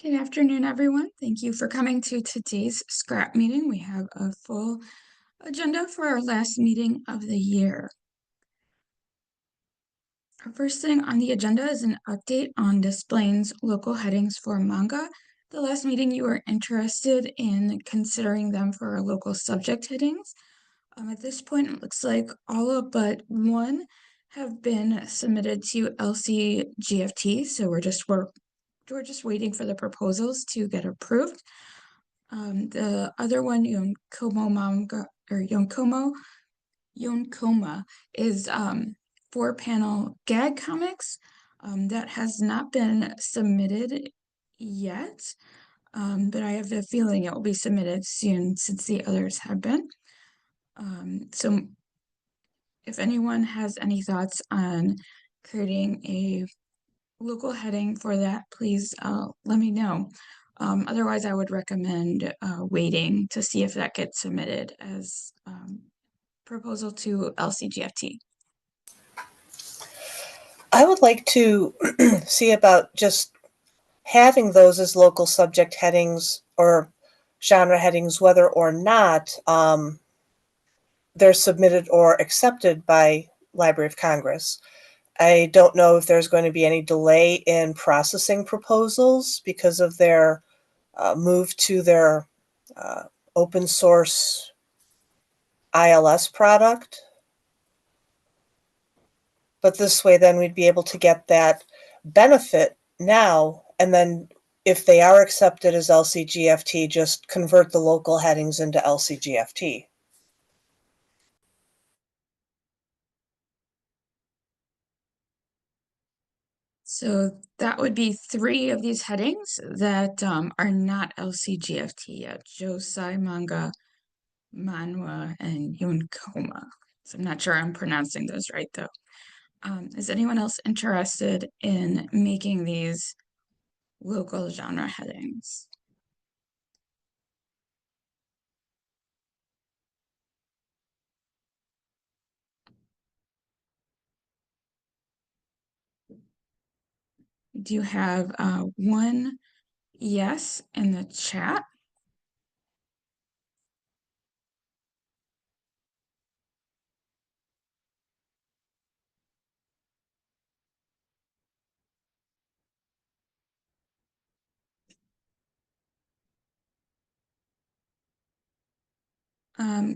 Good afternoon, everyone. Thank you for coming to today's scrap meeting. We have a full agenda for our last meeting of the year. Our first thing on the agenda is an update on Displain's local headings for manga. The last meeting you were interested in considering them for our local subject headings. At this point, it looks like all but one have been submitted to LCGFT, so we're just waiting for the proposals to get approved. The other one, Yonkomo manga or Yonkoma is 4-panel gag comics that has not been submitted yet, but I have a feeling it will be submitted soon since the others have been. So if anyone has any thoughts on creating a local heading for that, please let me know. Otherwise, I would recommend waiting to see if that gets submitted as proposal to LCGFT. I would like to see about just having those as local subject headings or genre headings, whether or not they're submitted or accepted by Library of Congress. I don't know if there's going to be any delay in processing proposals because of their move to their open source ILS product. But this way, then we'd be able to get that benefit now, and then if they are accepted as LCGFT, just convert the local headings into LCGFT. So that would be 3 of these headings that are not LCGFT yet: Josai manga, manhwa, and Yonkoma. So I'm not sure I'm pronouncing those right, though. Is anyone else interested in making these local genre headings? We do have one yes in the chat.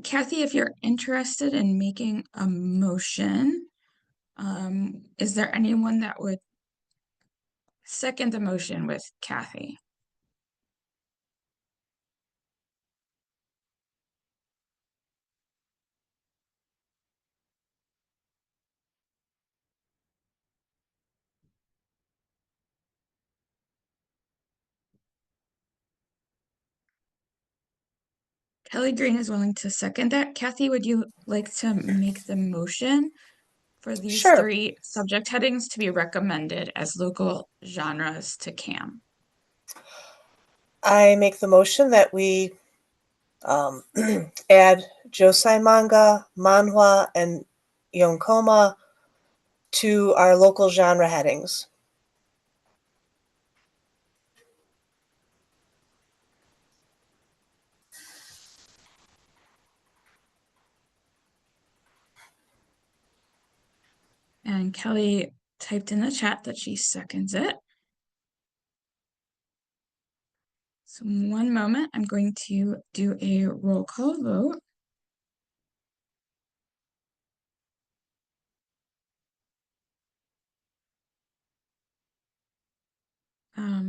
Kathy, if you're interested in making a motion, is there anyone that would second the motion with Kathy? Kelly Green is willing to second that. Kathy, would you like to make the motion for these Sure. 3 subject headings to be recommended as local genres to CAM? I make the motion that we add Josai manga, manhwa, and Yonkoma to our local genre headings. And Kelly typed in the chat that she seconds it. So 1 moment, I'm going to do a roll call vote.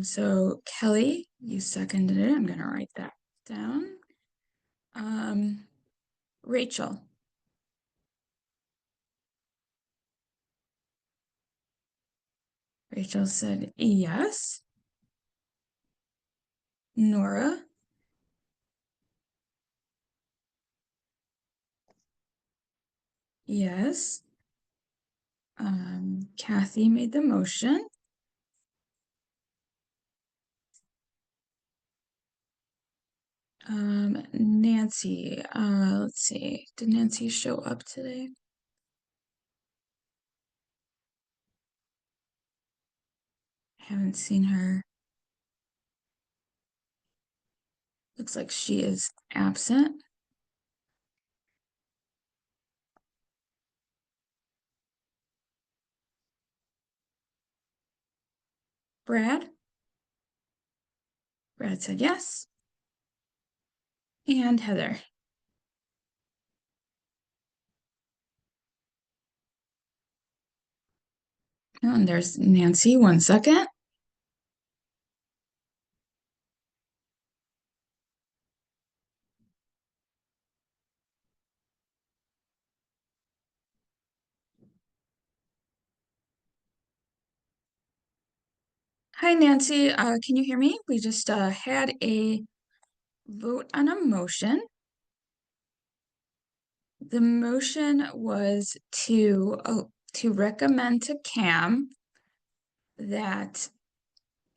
So Kelly, you seconded it. I'm gonna write that down. Rachel. Rachel said yes. Nora. Yes. Kathy made the motion. Nancy, let's see. Did Nancy show up today? Haven't seen her. Looks like she is absent. Brad? Brad said yes. And Heather. Oh, and there's Nancy. 1 second. Hi, Nancy. Can you hear me? We just had a vote on a motion. The motion was to recommend to CAM that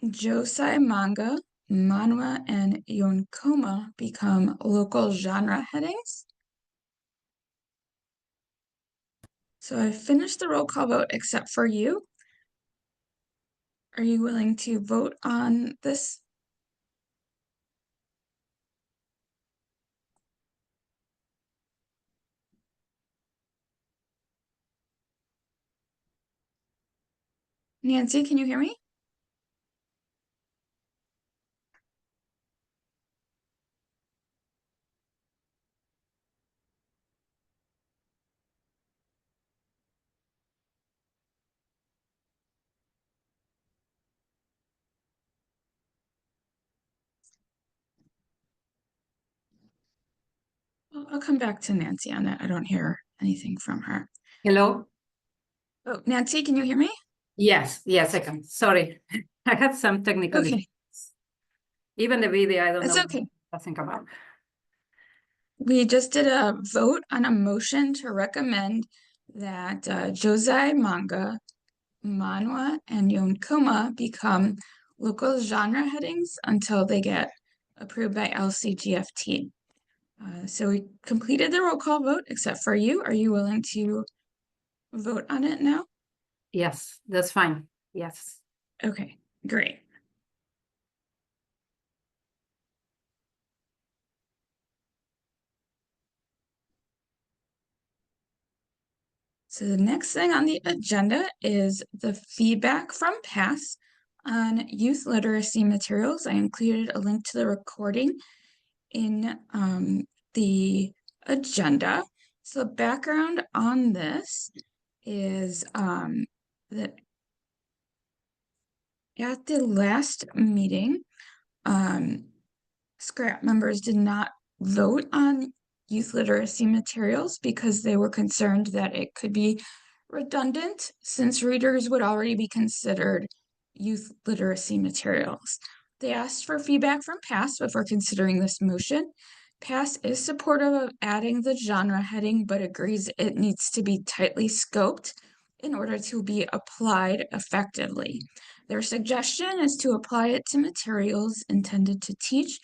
Josai Manga, Manhwa, and Yonkoma become local genre headings. So I finished the roll call vote except for you. Are you willing to vote on this? Nancy, can you hear me? I'll come back to Nancy on that. I don't hear anything from her. Hello? Oh, Nancy, can you hear me? Yes, I can. Sorry. I had some technical Okay, issues. Even the video, I don't it's know, okay. doesn't come up. We just did a vote on a motion to recommend that Josei Manga, Manhwa, and Yonkoma become local genre headings until they get approved by LCGFT. So we completed the roll call vote except for you. Are you willing to vote on it now? Yes, that's fine. Yes. Okay, great. So the next thing on the agenda is the feedback from PASS on youth literacy materials. I included a link to the recording in the agenda. So background on this is that at the last meeting, scrap members did not vote on youth literacy materials because they were concerned that it could be redundant since readers would already be considered youth literacy materials. They asked for feedback from PASS before considering this motion. PASS is supportive of adding the genre heading, but agrees it needs to be tightly scoped in order to be applied effectively. Their suggestion is to apply it to materials intended to teach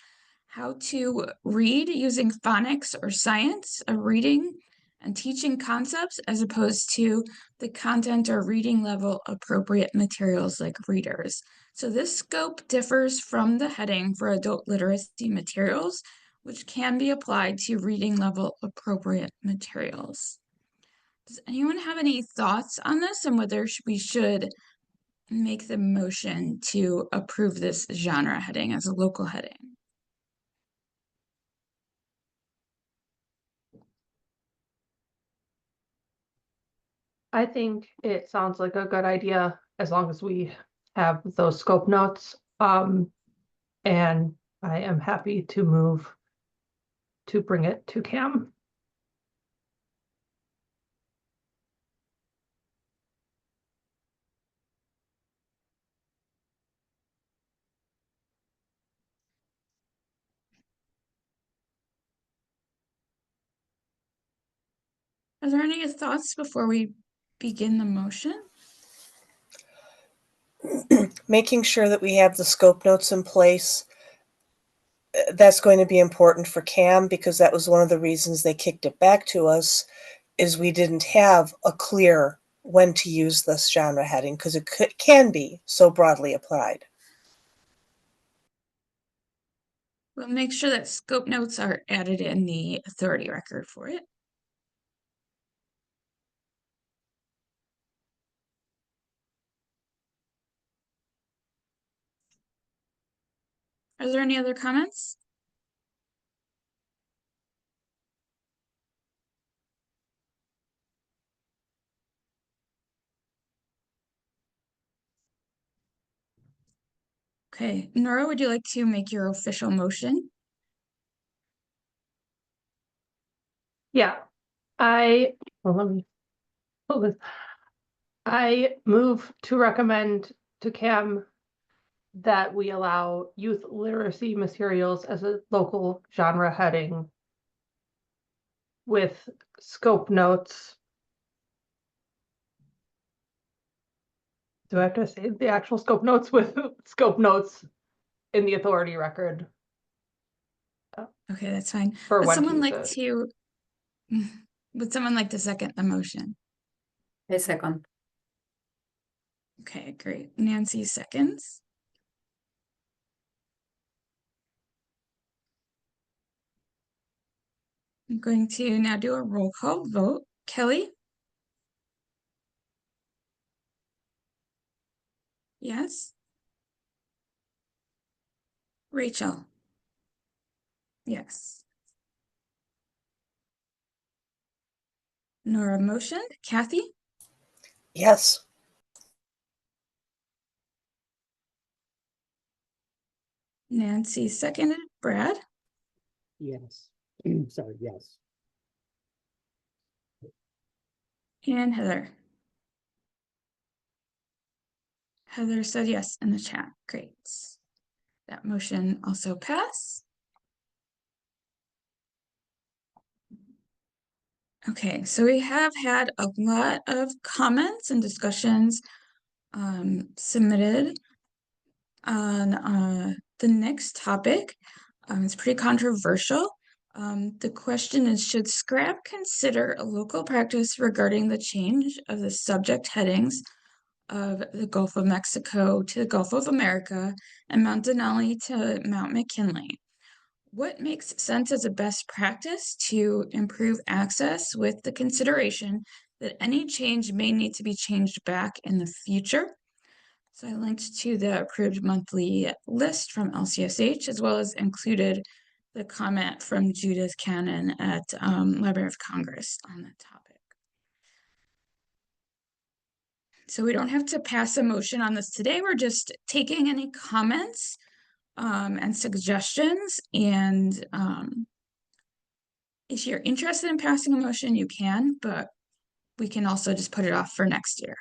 how to read using phonics or science of reading and teaching concepts as opposed to the content or reading level appropriate materials like readers. So this scope differs from the heading for adult literacy materials, which can be applied to reading level appropriate materials. Does anyone have any thoughts on this and whether we should make the motion to approve this genre heading as a local heading? I think it sounds like a good idea as long as we have those scope notes. And I am happy to move to bring it to CAM. Are there any thoughts before we begin the motion? Making sure that we have the scope notes in place. That's going to be important for CAM because that was one of the reasons they kicked it back to us, is we didn't have a clear when to use this genre heading because it can be so broadly applied. We'll make sure that scope notes are added in the authority record for it. Are there any other comments? Okay, Nora, would you like to make your official motion? Yeah, well, let me pull this. I move to recommend to CAM that we allow youth literacy materials as a local genre heading with scope notes. Do I have to say the actual scope notes with scope notes in the authority record Okay, that's fine. for Would when to someone use like it? to, would someone like to second the motion? A second. Okay, great. Nancy seconds. I'm going to now do a roll call vote. Kelly? Yes. Rachel? Yes. Nora motioned. Kathy? Yes. Nancy seconded. Brad? Yes. Sorry, yes. And Heather? Heather said yes in the chat. Great. That motion also passed. Okay, so we have had a lot of comments and discussions submitted on the next topic. It's pretty controversial. The question is, should SCRAP consider a local practice regarding the change of the subject headings of the Gulf of Mexico to the Gulf of America and Mount Denali to Mount McKinley? What makes sense as a best practice to improve access with the consideration that any change may need to be changed back in the future? So I linked to the approved monthly list from LCSH, as well as included the comment from Judith Cannon at Library of Congress on the topic. So we don't have to pass a motion on this today. We're just taking any comments and suggestions. And if you're interested in passing a motion, you can, but we can also just put it off for next year.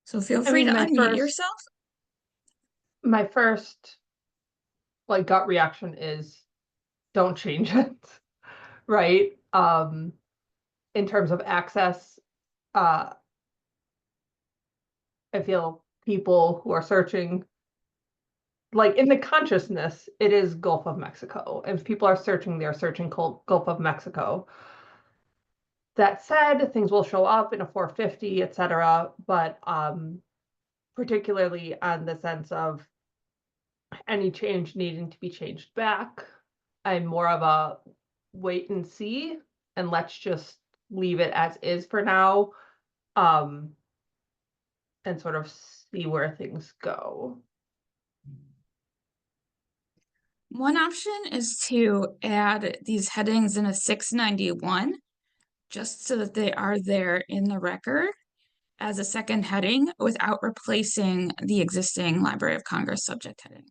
So feel free to unmute yourself. My first like gut reaction is don't change it, right? In terms of access, I feel people who are searching, like in the consciousness, it is Gulf of Mexico. If people are searching, they're searching Gulf of Mexico. That said, things will show up in a 450, etc. But particularly on the sense of any change needing to be changed back, I'm more of a wait and see, and let's just leave it as is for now, and sort of see where things go. One option is to add these headings in a 691, just so that they are there in the record as a second heading without replacing the existing Library of Congress subject headings.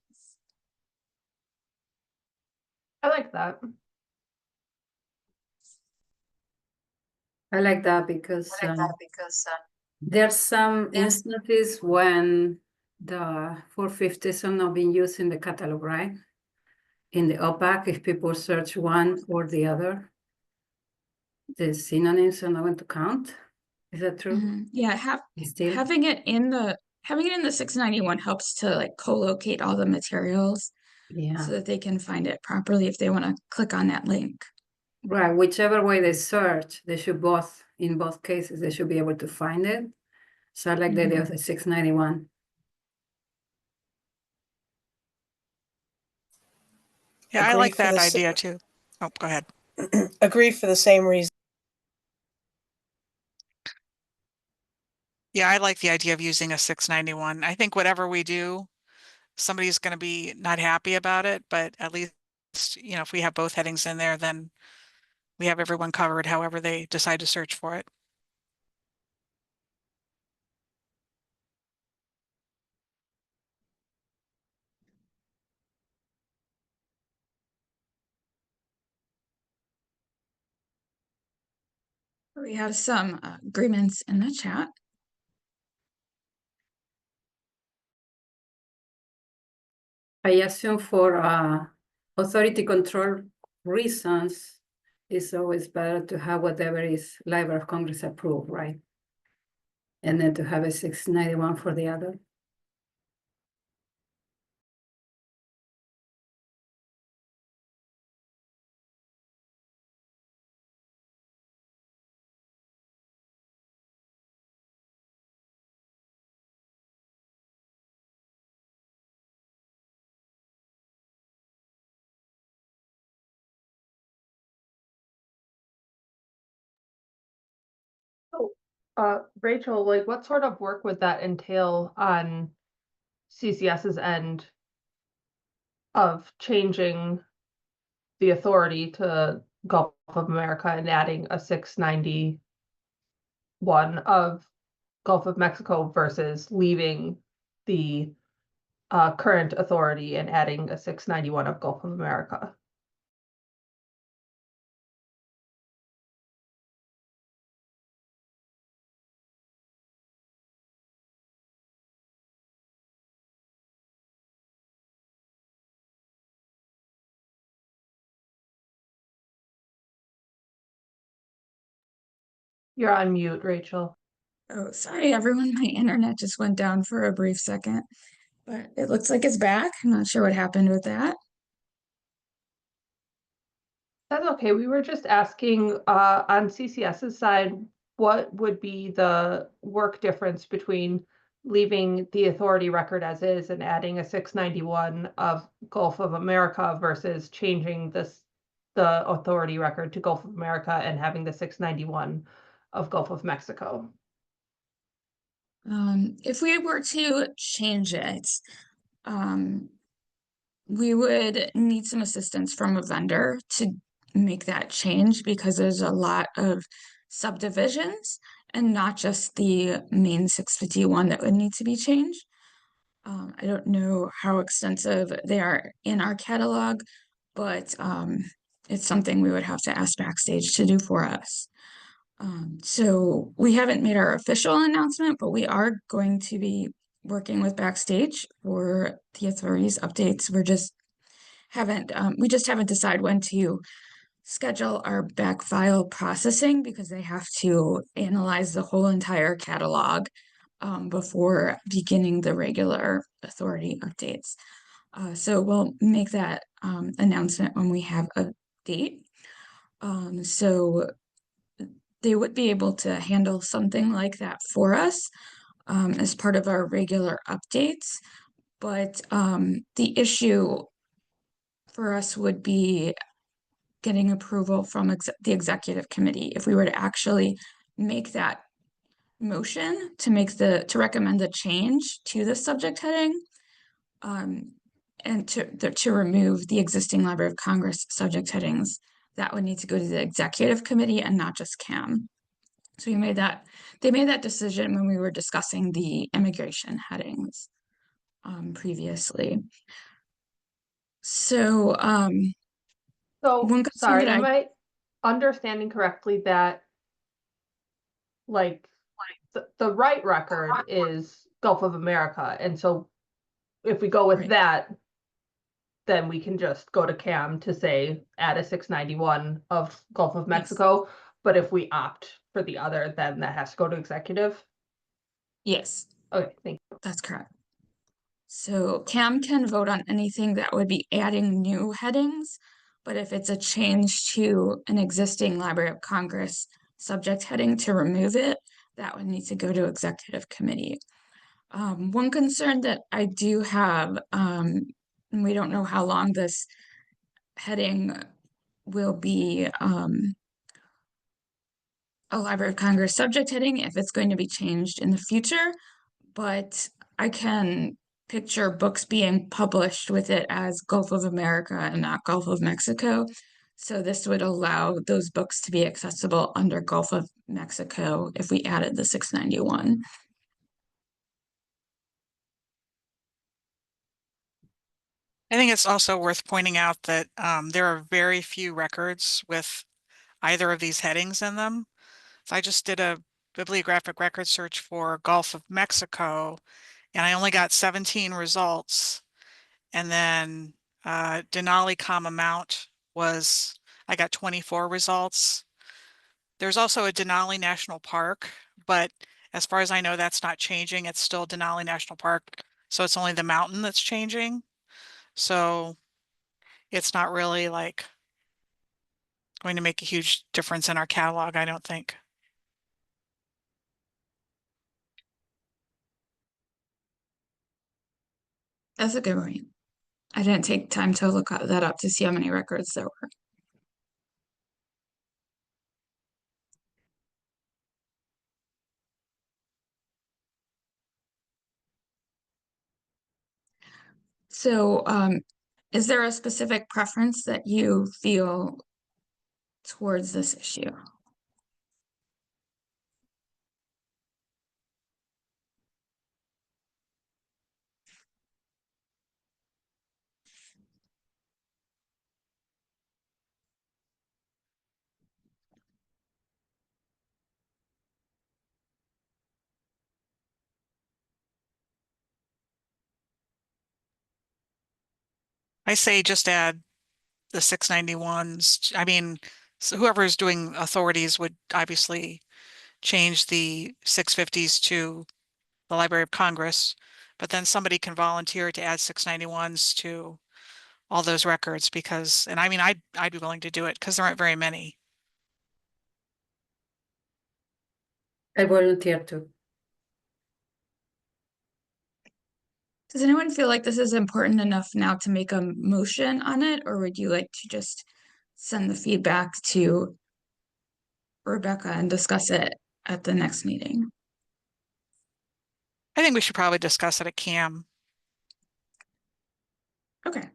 I like that. I like that because there's some instances when the 450s are not being used in the catalog, right? In the OPAC, if people search one or the other, the synonyms are not going to count. Is that true? Yeah, Still? having it in the 691 helps to like co-locate all the materials Yeah. so that they can find it properly if they want to click on that link Right, whichever way they search, they should both, in both cases, they should be able to find it. So I like the idea of the 691. Yeah, I Agree like for that the s- idea too. Oh, go ahead. Agree for the same reason. Yeah, I like the idea of using a 691. I think whatever we do, somebody's going to be not happy about it, but at least, if we have both headings in there, then we have everyone covered however they decide to search for it. We have some agreements in the chat. I assume for authority control reasons, it's always better to have whatever is Library of Congress approved, right? And then to have a 691 for the other. Rachel, like what sort of work would that entail on CCS's end of changing the authority to Gulf of America and adding a 691 of Gulf of Mexico versus leaving the current authority and adding a 691 of Gulf of America? You're on mute, Rachel. Oh, sorry, everyone. My internet just went down for a brief second, but it looks like it's back. I'm not sure what happened with that. That's okay. We were just asking on CCS's side, what would be the work difference between leaving the authority record as is and adding a 691 of Gulf of America versus changing the authority record to Gulf of America and having the 691 of Gulf of Mexico? If we were to change it, we would need some assistance from a vendor to make that change because there's a lot of subdivisions and not just the main 651 that would need to be changed. I don't know how extensive they are in our catalog, but it's something we would have to ask Backstage to do for us. So we haven't made our official announcement, but we are going to be working with Backstage for the authorities updates. We just haven't decided when to schedule our back file processing because they have to analyze the whole entire catalog before beginning the regular authority updates. So we'll make that announcement when we have a date. So they would be able to handle something like that for us as part of our regular updates. But the issue for us would be getting approval from the executive committee. If we were to actually make that motion to recommend the change to the subject heading, and to remove the existing Library of Congress subject headings, that would need to go to the executive committee and not just CAM. So they made that decision when we were discussing the immigration headings previously. So So, one concern sorry, that am I understanding correctly that like the right record is Gulf of America, and so if we go with Right. that, then we can just go to CAM to say add a 691 of Gulf of Mexico. But if we opt for the other, then that has to go to executive. Yes, Okay, thank you. that's correct. So CAM can vote on anything that would be adding new headings, but if it's a change to an existing Library of Congress subject heading to remove it, that would need to go to executive committee. One concern that I do have, and we don't know how long this heading will be a Library of Congress subject heading, if it's going to be changed in the future, but I can picture books being published with it as Gulf of America and not Gulf of Mexico. So this would allow those books to be accessible under Gulf of Mexico if we added the 691. I think it's also worth pointing out that there are very few records with either of these headings in them. So I just did a bibliographic record search for Gulf of Mexico, and I only got 17 results. And then Denali, Mount was, I got 24 results. There's also a Denali National Park, but as far as I know, that's not changing. It's still Denali National Park. So it's only the mountain that's changing. So it's not really like going to make a huge difference in our catalog, I don't think. That's a good point. I didn't take time to look that up to see how many records there were. So, is there a specific preference that you feel towards this issue? I say just add the 691s. I mean, so whoever's doing authorities would obviously change the 650s to the Library of Congress, but then somebody can volunteer to add 691s to all those records because, and I mean, I'd be willing to do it because there aren't very many. I volunteer too. Does anyone feel like this is important enough now to make a motion on it, or would you like to just send the feedback to Rebecca and discuss it at the next meeting? I think we should probably discuss it at CAM. Okay.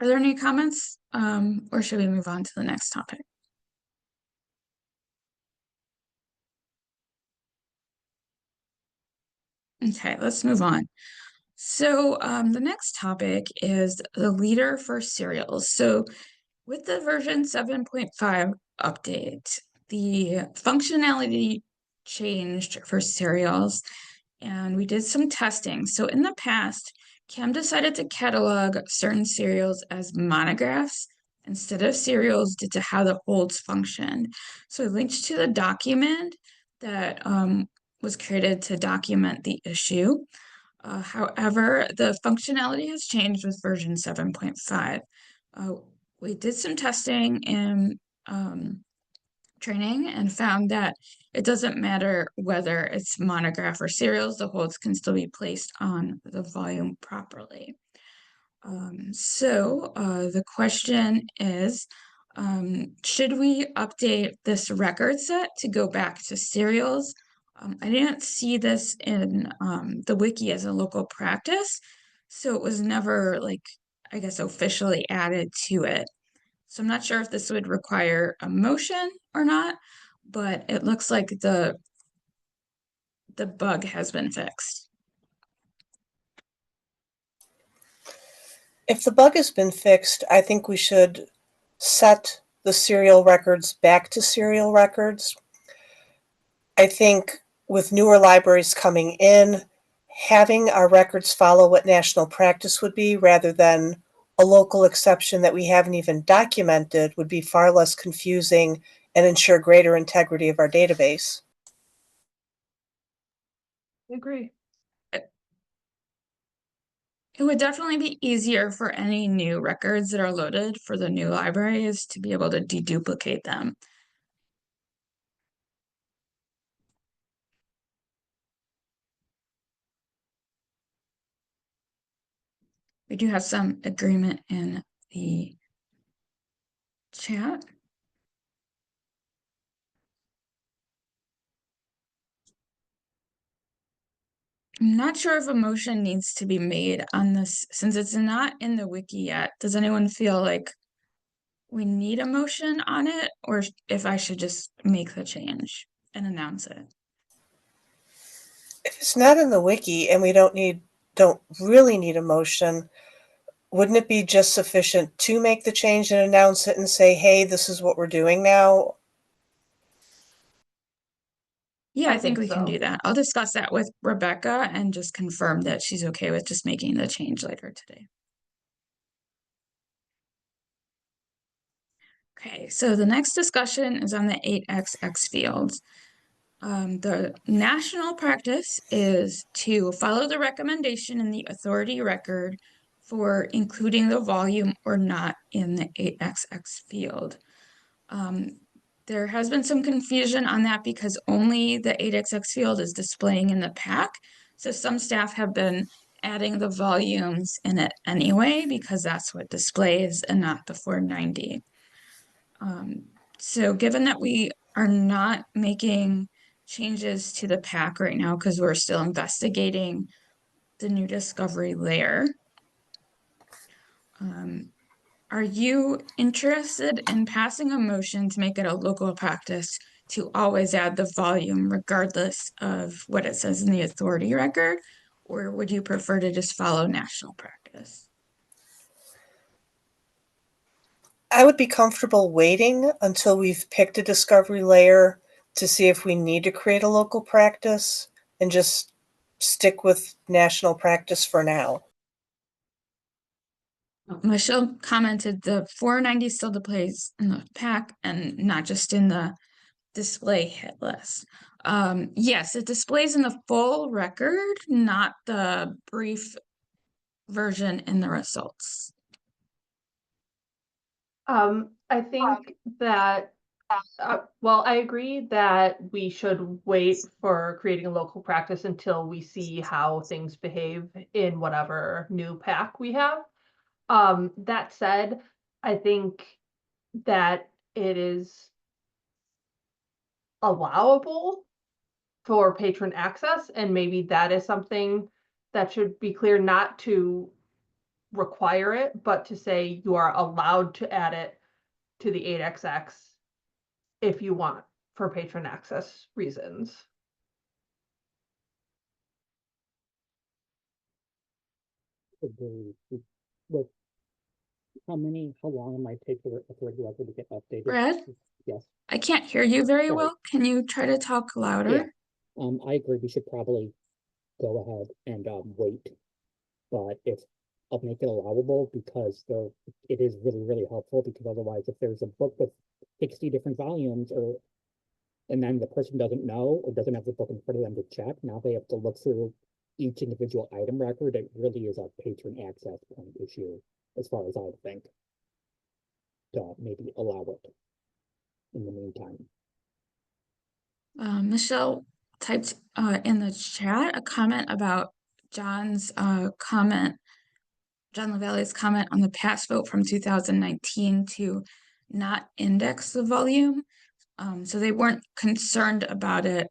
Are there any comments, or should we move on to the next topic? Okay, let's move on. So the next topic is the leader for serials. So with the version 7.5 update, the functionality changed for serials, and we did some testing. So in the past, Cam decided to catalog certain serials as monographs instead of serials due to how the holds functioned. So I linked to the document that was created to document the issue. However, the functionality has changed with version 7.5. We did some testing and training and found that it doesn't matter whether it's monograph or serials, the holds can still be placed on the volume properly. So the question is, should we update this record set to go back to serials? I didn't see this in the wiki as a local practice, so it was never like, I guess, officially added to it. So I'm not sure if this would require a motion or not, but it looks like the bug has been fixed. If the bug has been fixed, I think we should set the serial records back to serial records. I think with newer libraries coming in, having our records follow what national practice would be rather than a local exception that we haven't even documented would be far less confusing and ensure greater integrity of our database. I agree. It would definitely be easier for any new records that are loaded for the new libraries to be able to deduplicate them. We do have some agreement in the chat. I'm not sure if a motion needs to be made on this since it's not in the wiki yet. Does anyone feel like we need a motion on it, or if I should just make the change and announce it? If it's not in the wiki and we don't really need a motion, wouldn't it be just sufficient to make the change and announce it and say, hey, this is what we're doing now? Yeah, I I think think we can so. do that. I'll discuss that with Rebecca and just confirm that she's okay with just making the change later today. Okay, so the next discussion is on the 8XX fields. The national practice is to follow the recommendation in the authority record for including the volume or not in the 8XX field. There has been some confusion on that because only the 8XX field is displaying in the pack. So some staff have been adding the volumes in it anyway because that's what displays and not the 490. So given that we are not making changes to the pack right now because we're still investigating the new discovery layer, are you interested in passing a motion to make it a local practice to always add the volume regardless of what it says in the authority record? Or would you prefer to just follow national practice? I would be comfortable waiting until we've picked a discovery layer to see if we need to create a local practice and just stick with national practice for now. Michelle commented the 490 still displays in the pack and not just in the display hit list. Yes, it displays in the full record, not the brief version in the results. I think that, well, I agree that we should wait for creating a local practice until we see how things behave in whatever new pack we have. That said, I think that it is allowable for patron access, and maybe that is something that should be clear, not to require it, but to say you are allowed to add it to the 8XX if you want for patron access reasons. Agree. With how long it might take for authority record to get updated? Brad, Yes. I can't hear you very Sorry. well. Can you try to talk louder? I agree. We should probably go ahead and wait, but I'll make it allowable because it is really, really helpful, because otherwise if there's a book with 60 different volumes and then the person doesn't know or doesn't have the book in front of them to check, now they have to look through each individual item record. It really is a patron access point issue as far as I think, to maybe allow it in the meantime. Michelle typed in the chat a comment about John's comment, John LaValle's comment on the pass vote from 2019 to not index the volume. So they weren't concerned about it.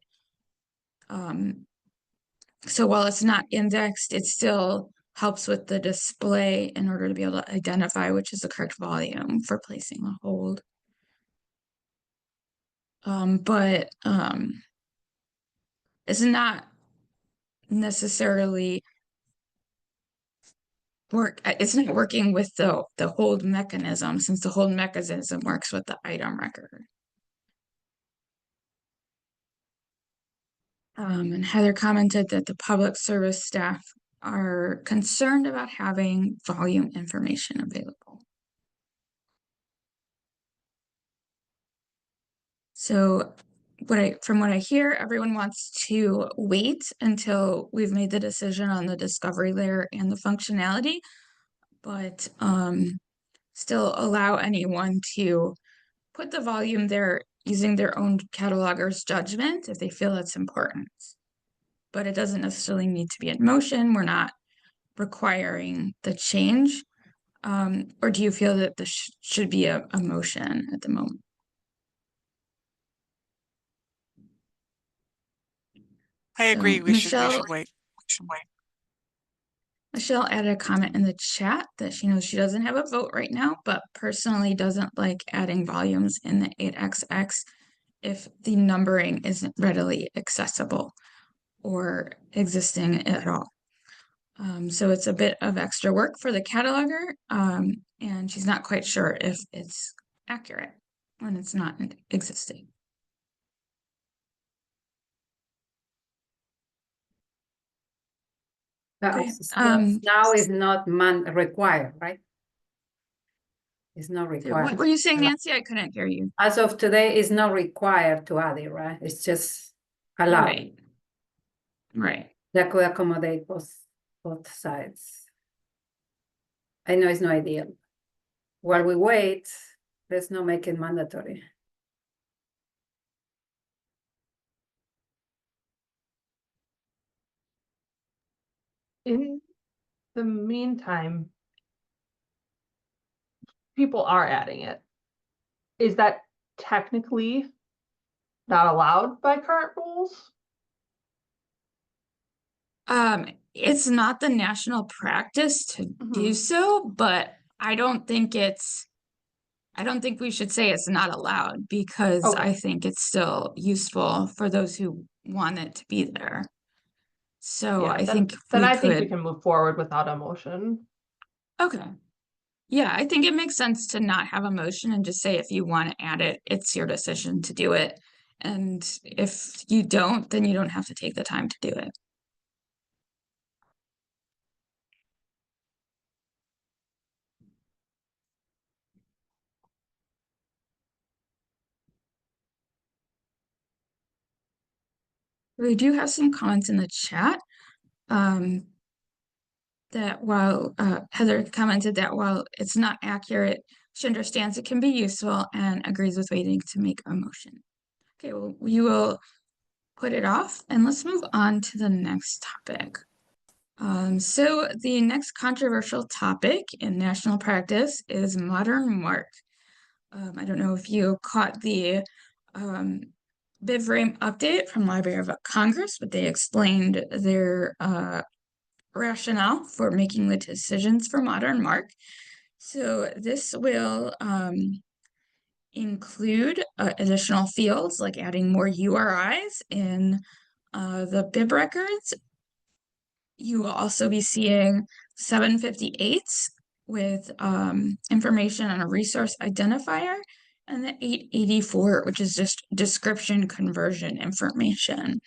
So while it's not indexed, it still helps with the display in order to be able to identify which is the correct volume for placing a hold. But it's not necessarily it's not working with the hold mechanism, since the hold mechanism works with the item record. And Heather commented that the public service staff are concerned about having volume information available. So from what I hear, everyone wants to wait until we've made the decision on the discovery layer and the functionality, but still allow anyone to put the volume there using their own cataloger's judgment if they feel it's important. But it doesn't necessarily need to be in motion. We're not requiring the change. Or do you feel that this should be a motion at the moment? I agree, So we should wait. Michelle added a comment in the chat that she knows she doesn't have a vote right now, but personally doesn't like adding volumes in the 8XX if the numbering isn't readily accessible or existing at all. So it's a bit of extra work for the cataloger, and she's not quite sure if it's accurate when it's not existing. Okay. Now is not required, right? It's not What required. were you saying, Nancy? I couldn't hear you. As of today, it's not required to add it, right? It's just allowed. Right. Right. That could accommodate both sides. I know it's no ideal. While we wait, let's not make it mandatory. In the meantime, people are adding it. Is that technically not allowed by current rules? It's not the national practice to do so, but I don't think we should say it's not allowed because Okay. I think it's still useful for those who want it to be there. So Yeah, I then think I we think we could, can move forward without a motion. okay. Yeah, I think it makes sense to not have a motion and just say if you want to add it, it's your decision to do it. And if you don't, then you don't have to take the time to do it. We do have some comments in the chat. That while Heather commented that while it's not accurate, she understands it can be useful and agrees with waiting to make a motion. Okay, well, we will put it off and let's move on to the next topic. So the next controversial topic in national practice is modern mark. I don't know if you caught the BibFrame update from Library of Congress, but they explained their rationale for making the decisions for modern mark. So this will include additional fields like adding more URIs in the bib records. You will also be seeing 758s with information on a resource identifier, and the 884, which is just description conversion information.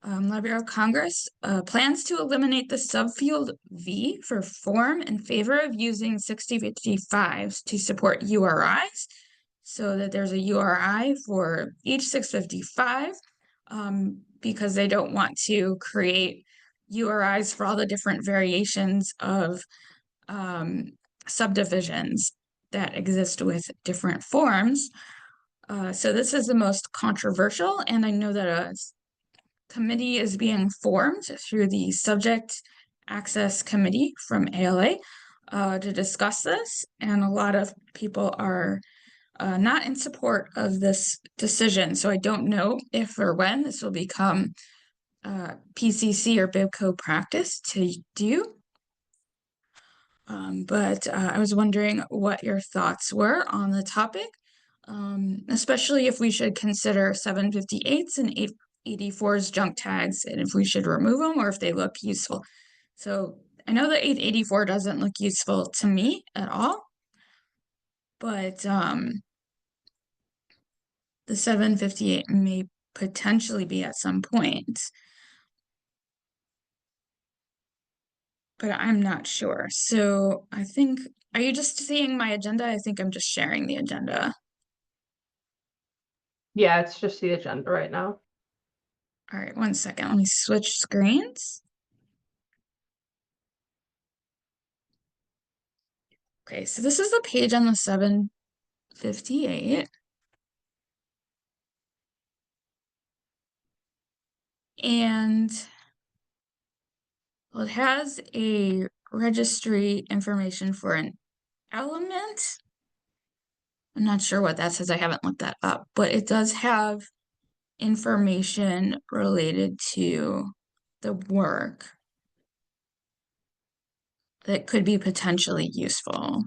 Library of Congress plans to eliminate the subfield V for form in favor of using 6055s to support URIs, so that there's a URI for each 655, because they don't want to create URIs for all the different variations of subdivisions that exist with different forms. So this is the most controversial, and I know that a committee is being formed through the Subject Access Committee from ALA to discuss this, and a lot of people are not in support of this decision. So I don't know if or when this will become PCC or BibCo practice to do. But I was wondering what your thoughts were on the topic, especially if we should consider 758s and 884's junk tags and if we should remove them or if they look useful. So I know the 884 doesn't look useful to me at all, but the 758 may potentially be at some point. But I'm not sure. So I think, are you just seeing my agenda? I think I'm just sharing the agenda. Yeah, it's just the agenda right now. All right, one second. Let me switch screens. Okay, so this is the page on the 758. And well, it has a registry information for an element. I'm not sure what that says. I haven't looked that up, but it does have information related to the work that could be potentially useful,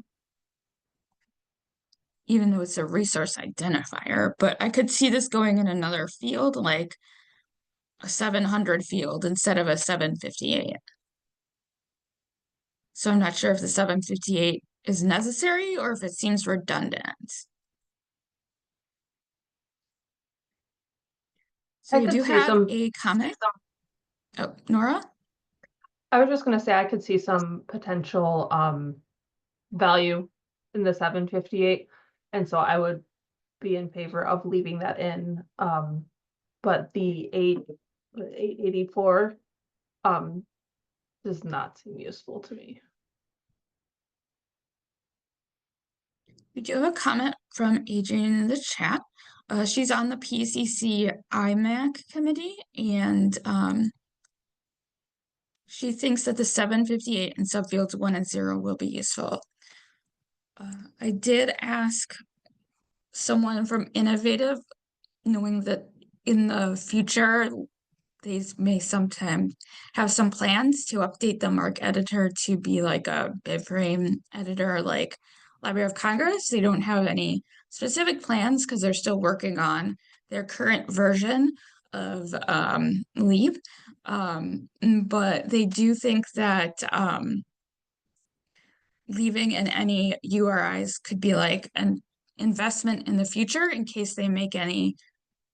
even though it's a resource identifier. But I could see this going in another field, like a 700 field instead of a 758. So I'm not sure if the 758 is necessary or if it seems redundant. So I we could do see have some- a comment. Oh, Nora? I was just gonna say I could see some potential value in the 758, and so I would be in favor of leaving that in. But the 884 does not seem useful to me. We do have a comment from Adrienne in the chat. She's on the PCC IMAC committee, and she thinks that the 758 and subfields 1 and 0 will be useful. I did ask someone from Innovative, knowing that in the future they may sometime have some plans to update the MARC editor to be like a BibFrame editor like Library of Congress. They don't have any specific plans because they're still working on their current version of Leap. But they do think that leaving in any URIs could be like an investment in the future in case they make any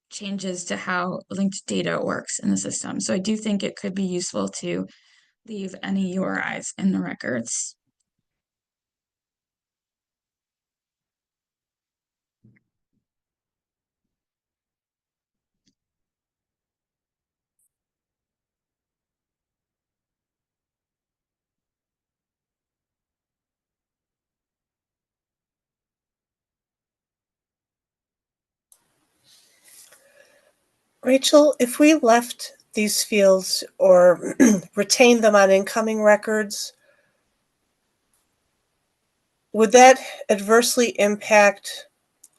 changes to how linked data works in the system. So I do think it could be useful to leave any URIs in the records. Rachel, if we left these fields or retained them on incoming records, would that adversely impact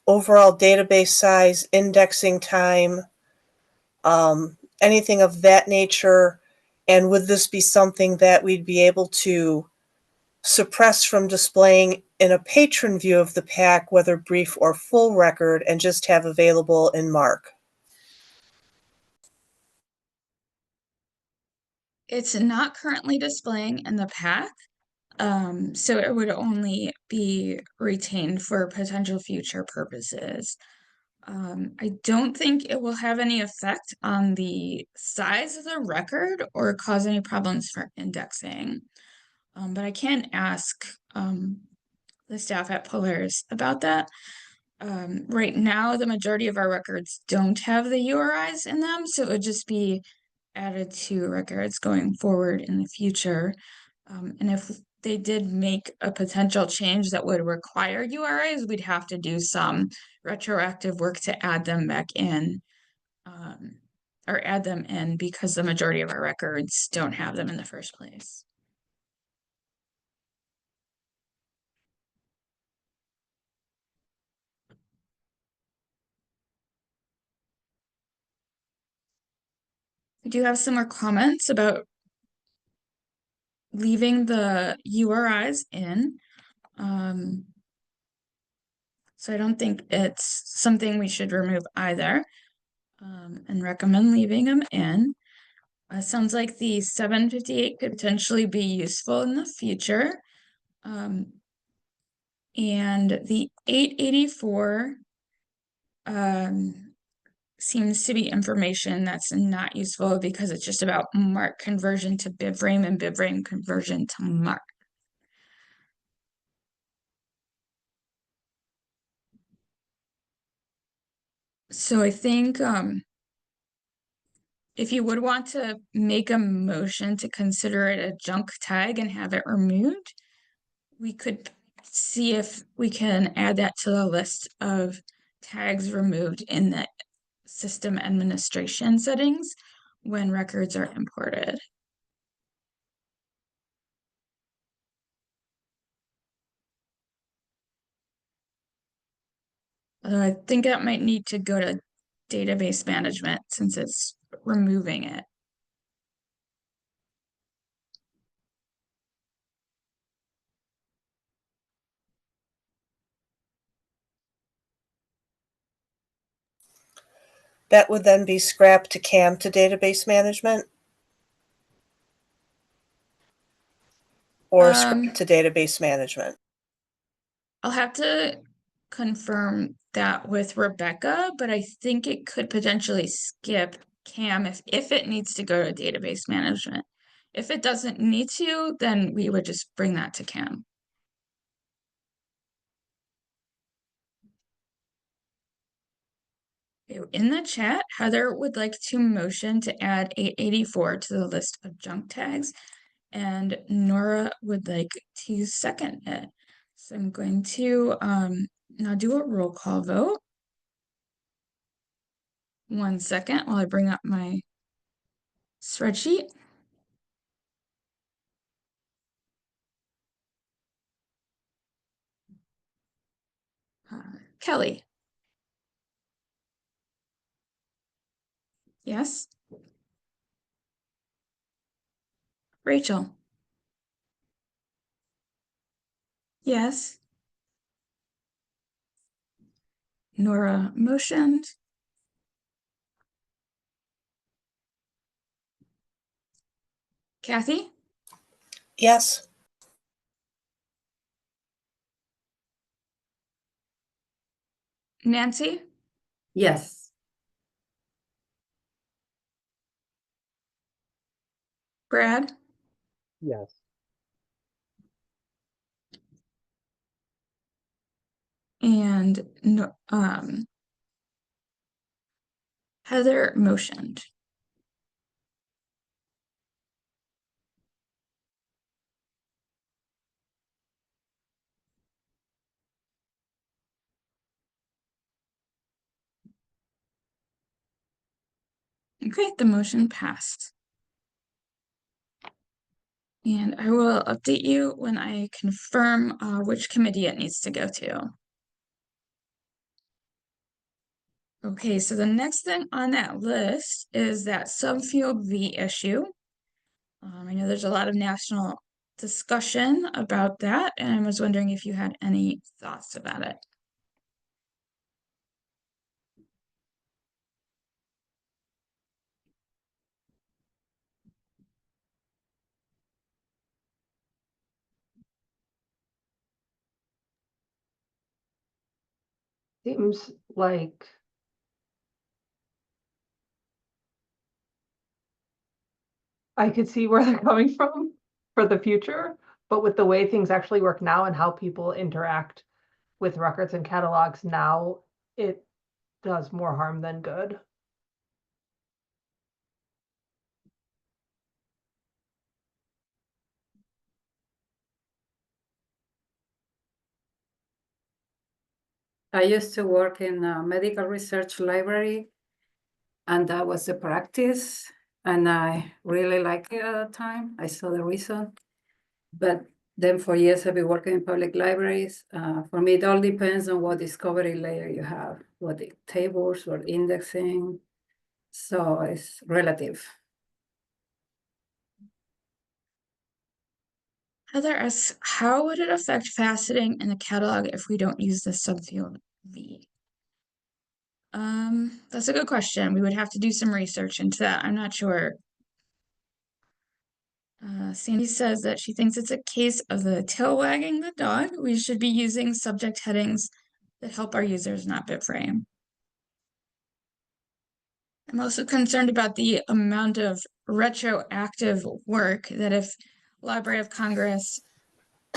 overall database size, indexing time, anything of that nature? And would this be something that we'd be able to suppress from displaying in a patron view of the pack, whether brief or full record, and just have available in MARC? It's not currently displaying in the pack, so it would only be retained for potential future purposes. I don't think it will have any effect on the size of the record or cause any problems for indexing. But I can ask the staff at Polaris about that. Right now, the majority of our records don't have the URIs in them, so it would just be added to records going forward in the future. And if they did make a potential change that would require URIs, we'd have to do some retroactive work to add them back in, or add them in because the majority of our records don't have them in the first place. We do have some more comments about leaving the URIs in. So I don't think it's something we should remove either, and recommend leaving them in. Sounds like the 758 could potentially be useful in the future. And the 884 seems to be information that's not useful because it's just about MARC conversion to BibFrame and BibFrame conversion to MARC. So I think if you would want to make a motion to consider it a junk tag and have it removed, we could see if we can add that to the list of tags removed in the system administration settings when records are imported. Although I think that might need to go to database management since it's removing it. That would then be scrapped to CAM to database management? Or scrapped to database management? I'll have to confirm that with Rebecca, but I think it could potentially skip CAM if it needs to go to database management. If it doesn't need to, then we would just bring that to CAM. In the chat, Heather would like to motion to add 884 to the list of junk tags, and Nora would like to second it. So I'm going to now do a roll call vote. 1 second while I bring up my spreadsheet. Kelly. Yes. Rachel. Yes. Nora motioned. Kathy. Yes. Nancy. Yes. Brad. Yes. And no, Heather motioned. Okay, the motion passed. And I will update you when I confirm which committee it needs to go to. Okay, so the next thing on that list is that subfield V issue. I know there's a lot of national discussion about that, and I was wondering if you had any thoughts about it. Seems like I could see where they're coming from for the future, but with the way things actually work now and how people interact with records and catalogs now, it does more harm than good. I used to work in a medical research library, and that was the practice. And I really liked it at the time. I saw the reason. But then for years, I've been working in public libraries. For me, it all depends on what discovery layer you have, what the tables or indexing. So it's relative. Heather asks, how would it affect faceting in the catalog if we don't use the subfield V? That's a good question. We would have to do some research into that. I'm not sure. Sandy says that she thinks it's a case of the tail wagging the dog. We should be using subject headings that help our users, not bitframe. I'm also concerned about the amount of retroactive work that if Library of Congress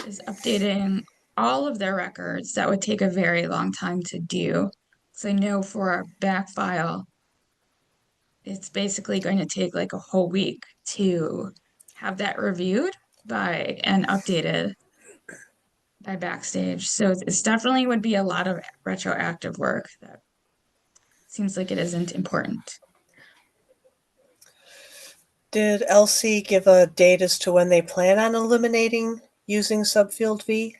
is updating all of their records, that would take a very long time to do. So I know for our back file, it's basically going to take like a whole week to have that reviewed by and updated by Backstage. So it's definitely would be a lot of retroactive work that seems like it isn't important. Did LC give a date as to when they plan on eliminating using subfield V?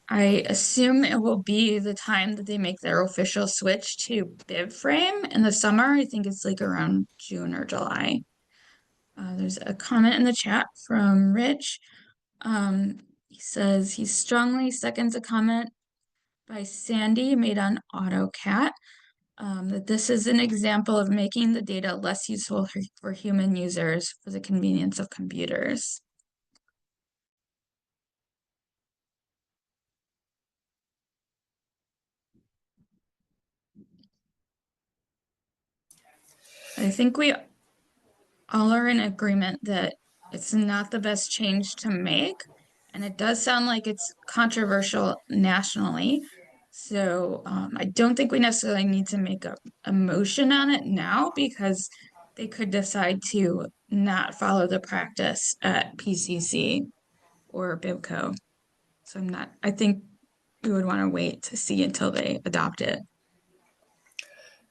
I assume it will be the time that they make their official switch to BibFrame in the summer. I think it's like around June or July. There's a comment in the chat from Rich. He says he strongly seconds a comment by Sandy made on AutoCAD, that this is an example of making the data less useful for human users for the convenience of computers. I think we all are in agreement that it's not the best change to make, and it does sound like it's controversial nationally. So I don't think we necessarily need to make a motion on it now because they could decide to not follow the practice at PCC or BibCo. So I think we would want to wait to see until they adopt it.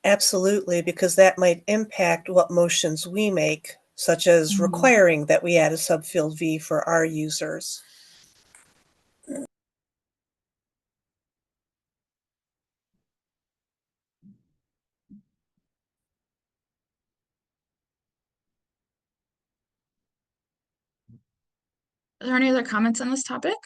Absolutely, because that might impact what motions we make, such as Mhm. requiring that we add a subfield V for our users. Are there any other comments on this topic?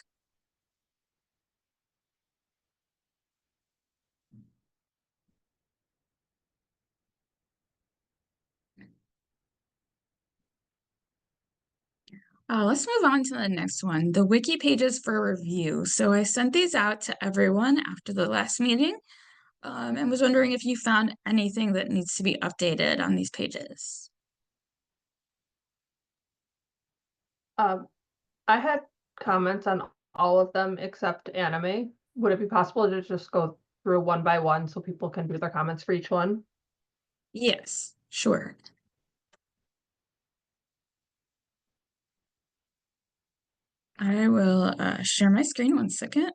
Let's move on to the next one, the wiki pages for review. So I sent these out to everyone after the last meeting, and was wondering if you found anything that needs to be updated on these pages. I had comments on all of them except anime. Would it be possible to just go through one by one so people can do their comments for each one? Yes, sure. I will share my screen 1 second.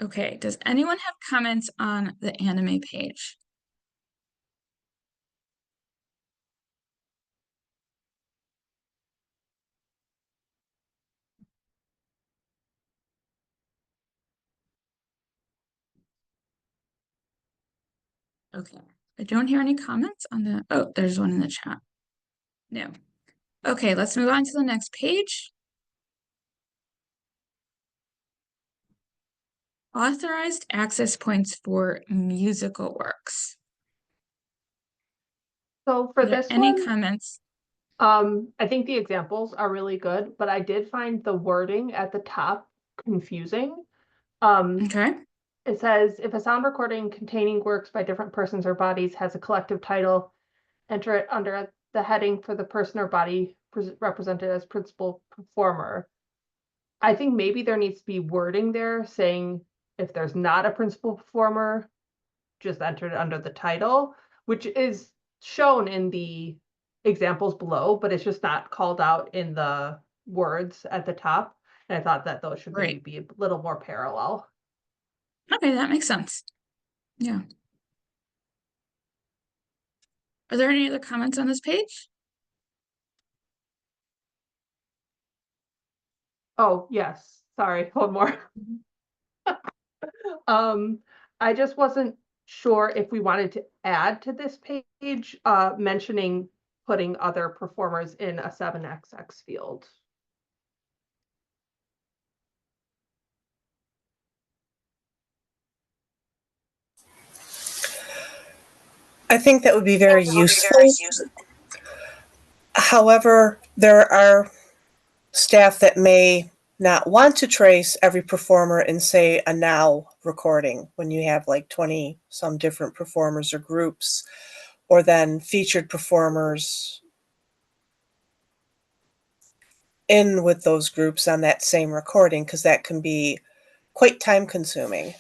Okay, does anyone have comments on the anime page? Okay, I don't hear any comments on the, oh, there's one in the chat. No. Okay, let's move on to the next page. Authorized access points for musical works. So for Are there this any one, comments? I think the examples are really good, but I did find the wording at the top confusing. Okay, It says, if a sound recording containing works by different persons or bodies has a collective title, enter it under the heading for the person or body represented as principal performer. I think maybe there needs to be wording there saying if there's not a principal performer, just enter it under the title, which is shown in the examples below, but it's just not called out in the words at the top. And I thought that those should maybe Right. be a little more parallel. Okay, that makes sense. Yeah. Are there any other comments on this page? Oh, yes. Sorry, one more. I just wasn't sure if we wanted to add to this page, mentioning putting other performers in a 7XX field. I think that would be very useful. However, there are staff that may not want to trace every performer in, say, a now recording when you have like 20 some different performers or groups, or then featured performers. in with those groups on that same recording, because that can be quite time consuming.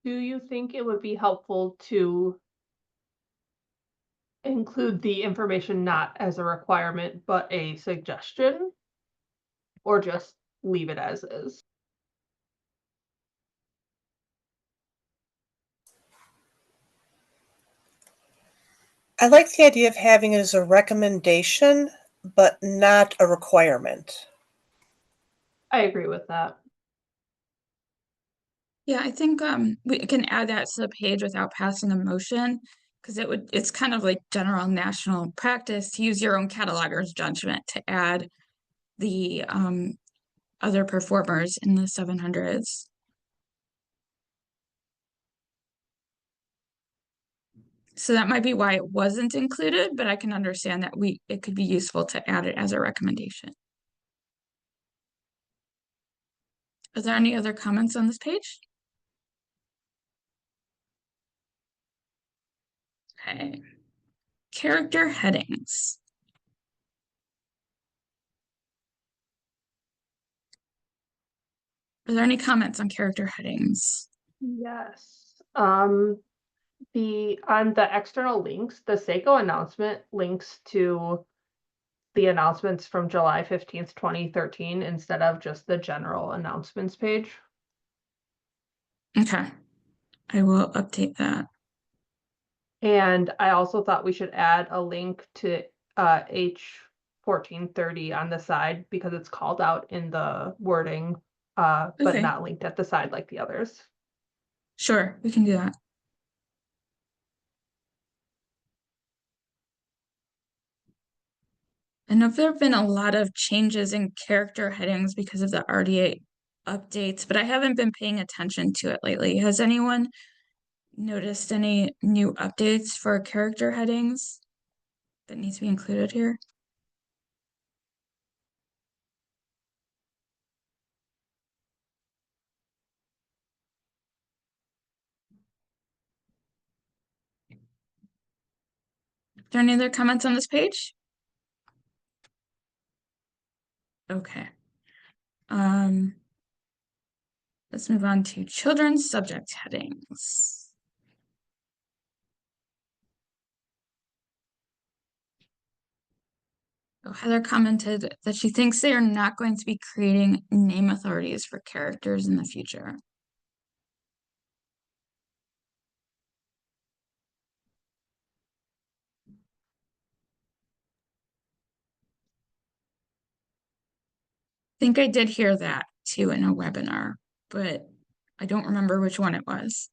Do you think it would be helpful to include the information not as a requirement, but a suggestion? Or just leave it as is? I like the idea of having it as a recommendation, but not a requirement. I agree with that. Yeah, I think we can add that to the page without passing a motion, because it's kind of like general national practice to use your own cataloger's judgment to add the other performers in the 700s. So that might be why it wasn't included, but I can understand that it could be useful to add it as a recommendation. Are there any other comments on this page? Okay. Character headings. Are there any comments on character headings? Yes. On the external links, the Seiko announcement links to the announcements from July 15th, 2013, instead of just the general announcements page. Okay, I will update that. And I also thought we should add a link to H1430 on the side because it's called out in the wording, but Okay. not linked at the side like the others. Sure, we can do that. I know there have been a lot of changes in character headings because of the RDA updates, but I haven't been paying attention to it lately. Has anyone noticed any new updates for character headings that needs to be included here? Are there any other comments on this page? Okay. Let's move on to children's subject headings. So Heather commented that she thinks they are not going to be creating name authorities for characters in the future. I think I did hear that too in a webinar, but I don't remember which one it was.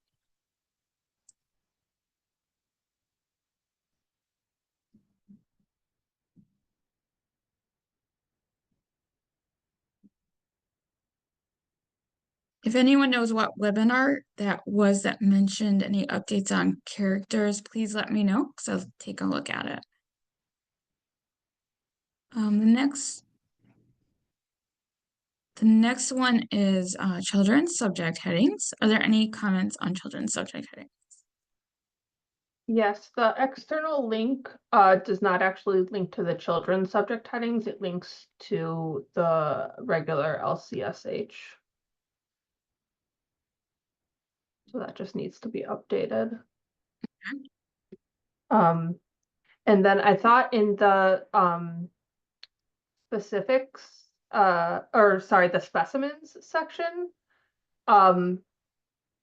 If anyone knows what webinar that was that mentioned any updates on characters, please let me know because I'll take a look at it. The next one is children's subject headings. Are there any comments on children's subject headings? Yes, the external link does not actually link to the children's subject headings. It links to the regular LCSH. So that just needs to be updated. And then I thought in the specifics, the specimens section, I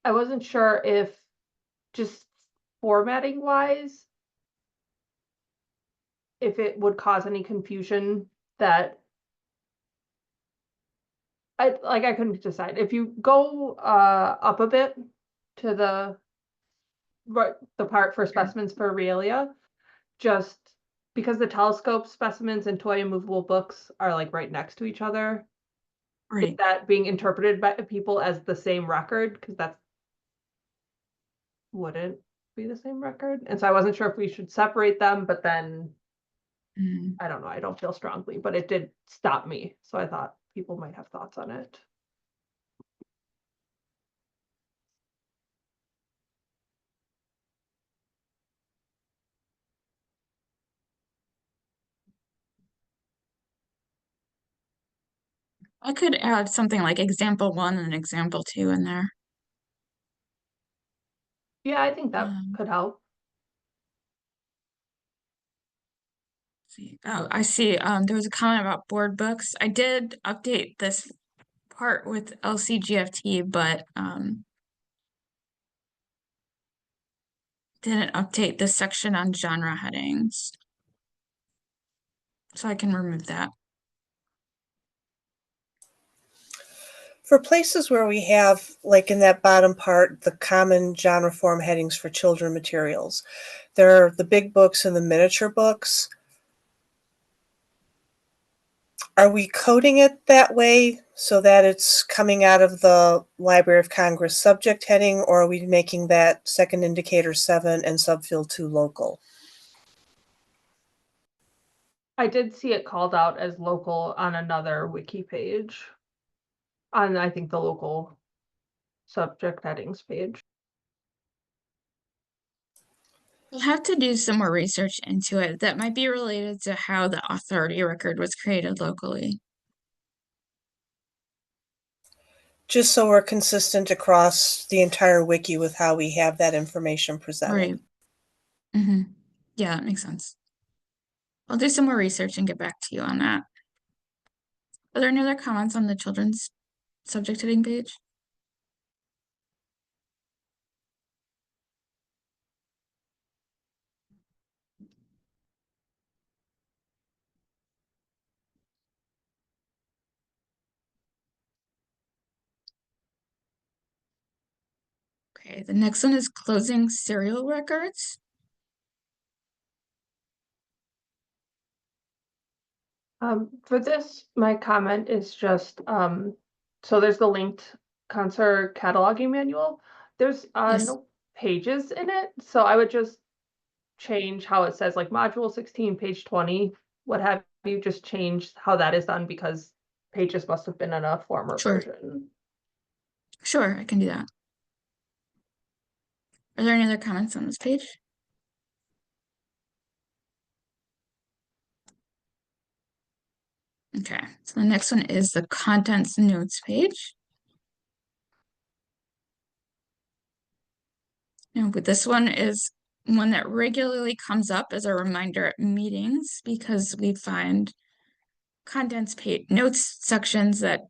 wasn't sure if just formatting wise, if it would cause any confusion that I couldn't decide. If you go up a bit to the part for specimens for Realia, just because the telescope specimens and toy and movable books are like right next to each other, is Right. that being interpreted by people as the same record? Because that wouldn't be the same record. And so I wasn't sure if we should separate them, but then I don't know, I don't feel strongly, but it did stop me. So I thought people might have thoughts on it. I could add something like example 1 and example 2 in there. Yeah, I think that Um, could help. See. Oh, I see. There was a comment about board books. I did update this part with LCGFT, but didn't update this section on genre headings. So I can remove that. For places where we have, like in that bottom part, the common genre form headings for children materials, there are the big books and the miniature books. Are we coding it that way so that it's coming out of the Library of Congress subject heading, or are we making that second indicator 7 and subfield 2 local? I did see it called out as local on another wiki page. On, I think, the local subject headings page. We'll have to do some more research into it. That might be related to how the authority record was created locally. Just so we're consistent across the entire wiki with how we have that information presented. Right. Yeah, that makes sense. I'll do some more research and get back to you on that. Are there any other comments on the children's subject heading page? Okay, the next one is closing serial records. For this, my comment is just, so there's the linked concert cataloging manual. There's Yes. no pages in it, so I would just change how it says like module 16, page 20, what have you, just change how that is done because pages must have been in a former Sure. version. Sure, I can do that. Are there any other comments on this page? Okay, so the next one is the contents notes page. Now, but this one is one that regularly comes up as a reminder at meetings because we find contents page notes sections that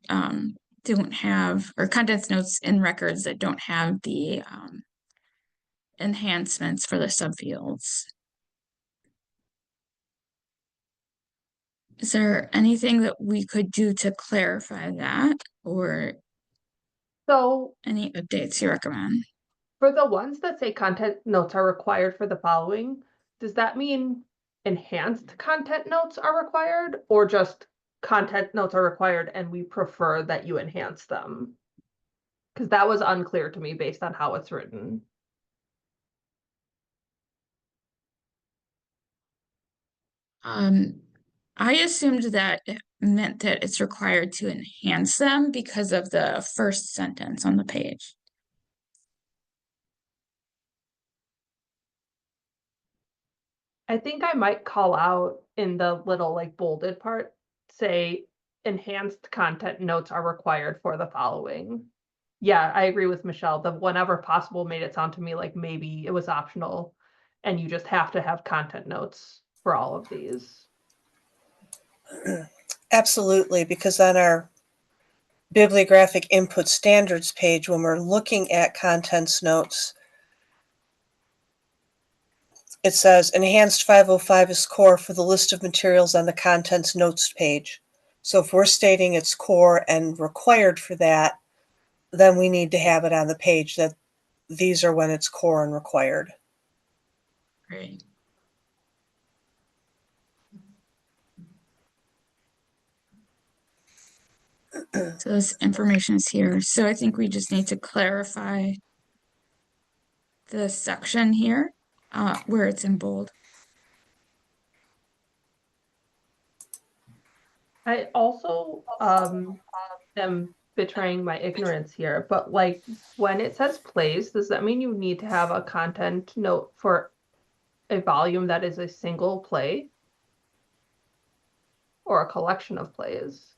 don't have, or contents notes in records that don't have the enhancements for the subfields. Is there anything that we could do to clarify that, or So any updates you recommend? for the ones that say content notes are required for the following, does that mean enhanced content notes are required or just content notes are required and we prefer that you enhance them? Because that was unclear to me based on how it's written. I assumed that it meant that it's required to enhance them because of the first sentence on the page. I think I might call out in the little like bolded part, say enhanced content notes are required for the following. Yeah, I agree with Michelle. The whenever possible made it sound to me like maybe it was optional and you just have to have content notes for all of these. Absolutely, because on our bibliographic input standards page, when we're looking at contents notes, it says enhanced 505 is core for the list of materials on the contents notes page. So if we're stating it's core and required for that, then we need to have it on the page that these are when it's core and required. Great. So this information is here. So I think we just need to clarify the section here where it's in bold. I also am betraying my ignorance here, but like when it says plays, does that mean you need to have a content note for a volume that is a single play or a collection of plays?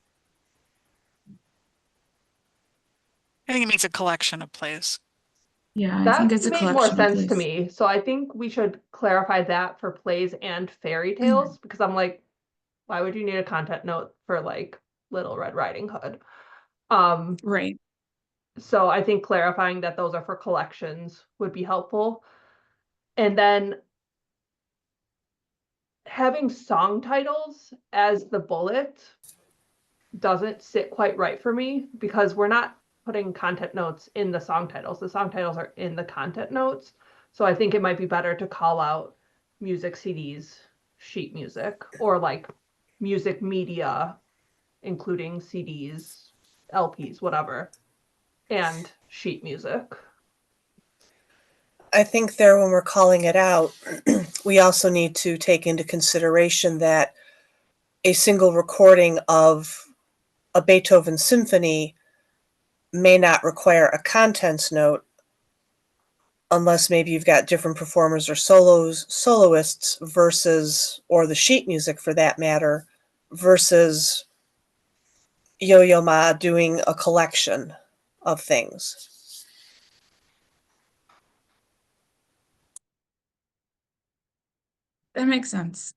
I think it means a collection of plays. Yeah, I think That it's a made more collection of sense to plays. me. So I think we should clarify that for plays and fairy Mm-hmm. tales, because I'm like, why would you need a content note for like Little Red Riding Hood? Right. So I think clarifying that those are for collections would be helpful. And then having song titles as the bullet doesn't sit quite right for me, because we're not putting content notes in the song titles. The song titles are in the content notes. So I think it might be better to call out music CDs, sheet music, or like music media, including CDs, LPs, whatever, and sheet music. I think there, when we're calling it out, we also need to take into consideration that a single recording of a Beethoven symphony may not require a contents note, unless maybe you've got different performers or soloists versus, or the sheet music for that matter, versus Yo-Yo Ma doing a collection of things. That makes sense.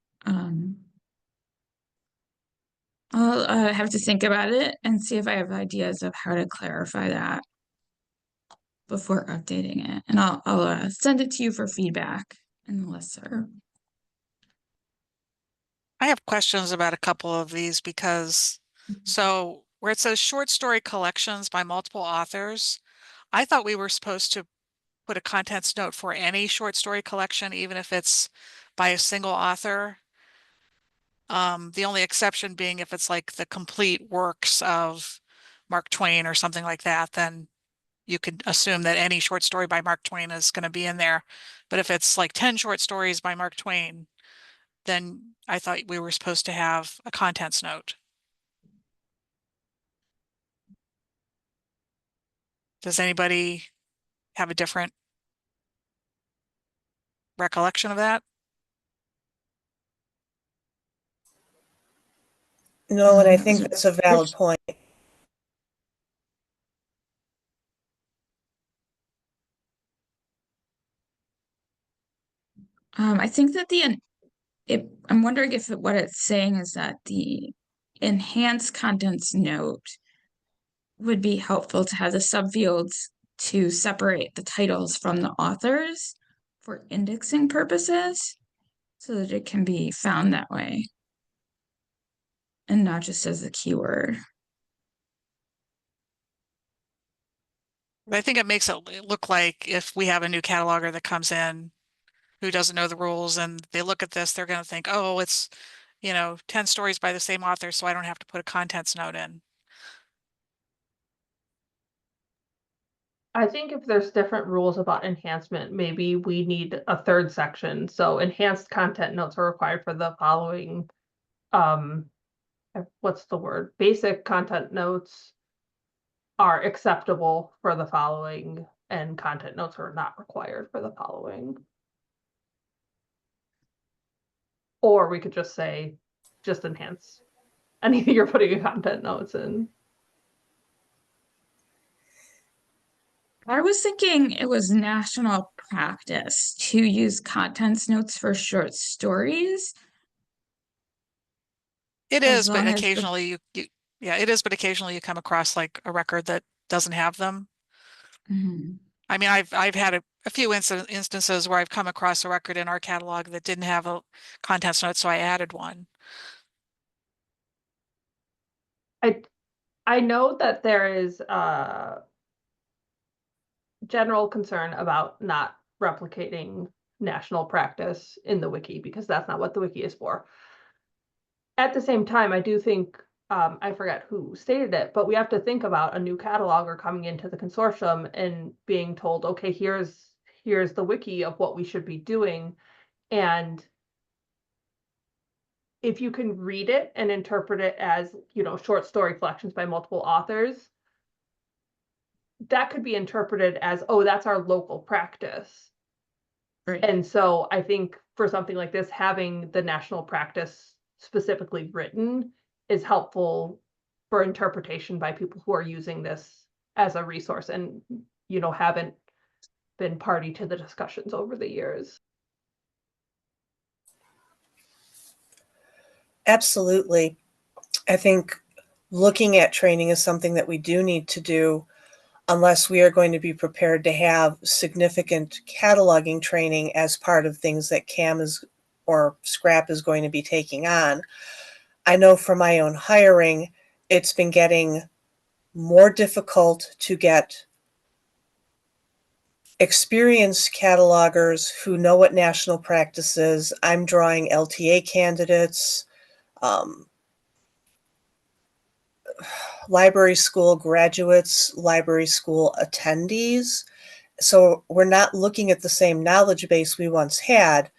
I'll have to think about it and see if I have ideas of how to clarify that before updating it. And I'll send it to you for feedback in the listserv. I have questions about a couple of these because, so where it says short story collections by multiple authors, I thought we were supposed to put a contents note for any short story collection, even if it's by a single author. The only exception being if it's like the complete works of Mark Twain or something like that, then you could assume that any short story by Mark Twain is going to be in there. But if it's like 10 short stories by Mark Twain, then I thought we were supposed to have a contents note. Does anybody have a different recollection of that? No, and I Is think it that's a valid which- point. I think that I'm wondering if what it's saying is that the enhanced contents note would be helpful to have the subfields to separate the titles from the authors for indexing purposes so that it can be found that way and not just as a keyword. I think it makes it look like if we have a new cataloger that comes in who doesn't know the rules and they look at this, they're going to think, oh, it's, 10 stories by the same author, so I don't have to put a contents note in. I think if there's different rules about enhancement, maybe we need a third section. So enhanced content notes are required for the following, what's the word? Basic content notes are acceptable for the following, and content notes are not required for the following. Or we could just say, just enhance anything you're putting in content notes in. I was thinking it was national practice to use contents notes for short stories It as is, but long as the occasionally yeah, it is, but occasionally you come across like a record that doesn't have them. Mhm. I mean, I've had a few instances where I've come across a record in our catalog that didn't have a contents note, so I added one. I know that there is general concern about not replicating national practice in the wiki, because that's not what the wiki is for. At the same time, I do think, I forget who stated it, but we have to think about a new cataloger coming into the consortium and being told, okay, here's the wiki of what we should be doing. And if you can read it and interpret it as, short story collections by multiple authors, that could be interpreted as, oh, that's our local practice. Right. And so I think for something like this, having the national practice specifically written is helpful for interpretation by people who are using this as a resource and, haven't been party to the discussions over the years. Absolutely. I think looking at training is something that we do need to do unless we are going to be prepared to have significant cataloging training as part of things that CAM is or Scrap is going to be taking on. I know for my own hiring, it's been getting more difficult to get experienced catalogers who know what national practice is. I'm drawing LTA candidates, library school graduates, library school attendees. So we're not looking at the same knowledge base we once had.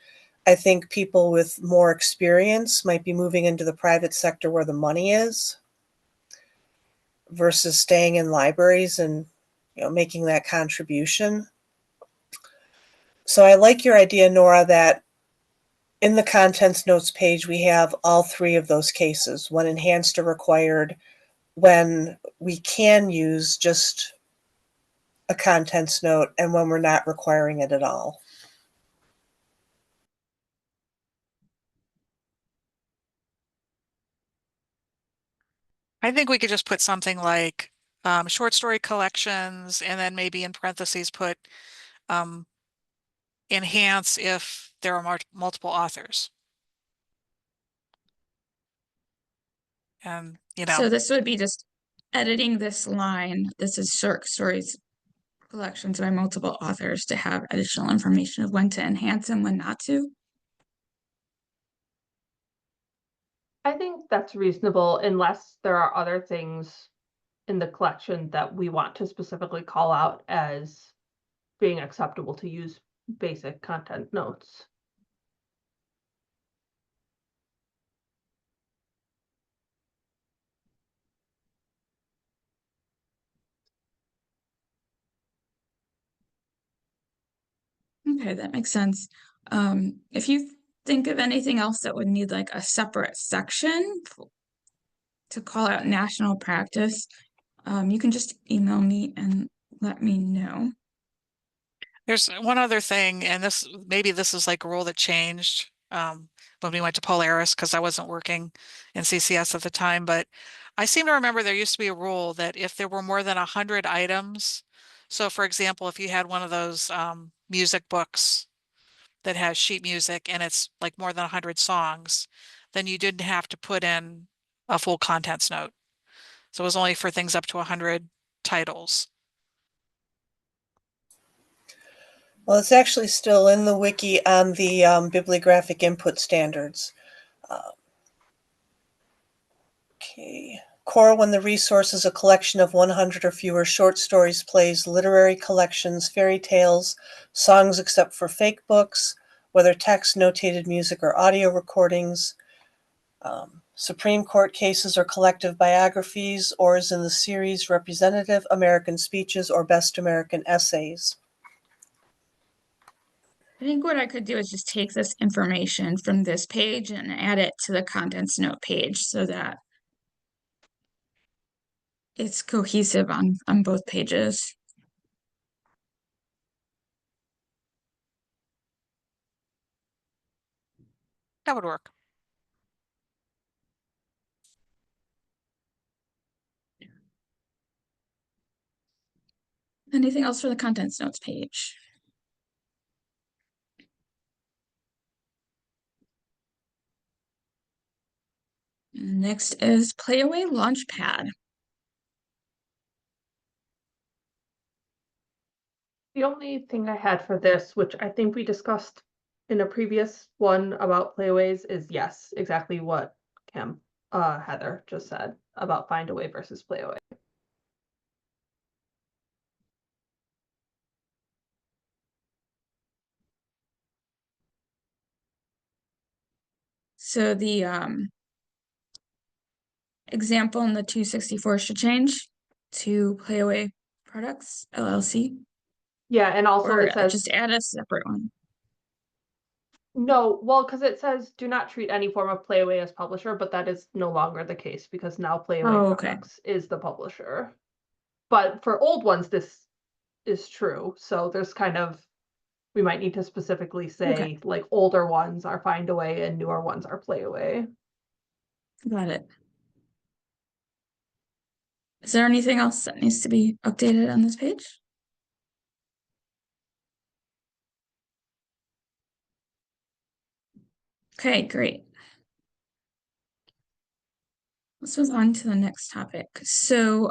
I think people with more experience might be moving into the private sector where the money is versus staying in libraries and making that contribution. So I like your idea, Nora, that in the contents notes page we have all three of those cases, when enhanced or required, when we can use just a contents note, and when we're not requiring it at all. I think we could just put something like short story collections, and then maybe in parentheses put enhance if there are multiple authors. And, So this would be just editing this line. This is short stories collections by multiple authors to have additional information of when to enhance and when not to. I think that's reasonable unless there are other things in the collection that we want to specifically call out as being acceptable to use basic content notes. Okay, that makes sense. If you think of anything else that would need like a separate section to call out national practice, you can just email me and let me know. there's one other thing, and maybe this is like a rule that changed when we went to Polaris, because I wasn't working in CCS at the time, but I seem to remember there used to be a rule that if there were more than 100 items, so for example, if you had one of those music books that has sheet music and it's like more than 100 songs, then you didn't have to put in a full contents note. So it was only for things up to 100 titles. Well, it's actually still in the wiki on the bibliographic input standards. Okay. Core, when the resource is a collection of 100 or fewer short stories, plays, literary collections, fairy tales, songs except for fake books, whether text, notated music, or audio recordings, Supreme Court cases or collective biographies, or is in the series Representative American Speeches or Best American Essays. I think what I could do is just take this information from this page and add it to the contents note page so that it's cohesive on both pages. That would work. Anything else for the contents notes page? Next is Playaway Launchpad. The only thing I had for this, which I think we discussed in a previous one about playaways, is yes, exactly what Heather just said about find a way versus playaway. So the example in the 264 should change to Playaway Products LLC, Yeah, and also or it says just add a separate one. no, well, because it says do not treat any form of playaway as publisher, but that is no longer the case because now Playaway Oh, okay. Products is the publisher. but for old ones, this is true. So there's kind of, we might need to specifically say Okay. like older ones are find away and newer ones are play away. Got it. Is there anything else that needs to be updated on this page? Okay, great. Let's move on to the next topic. So,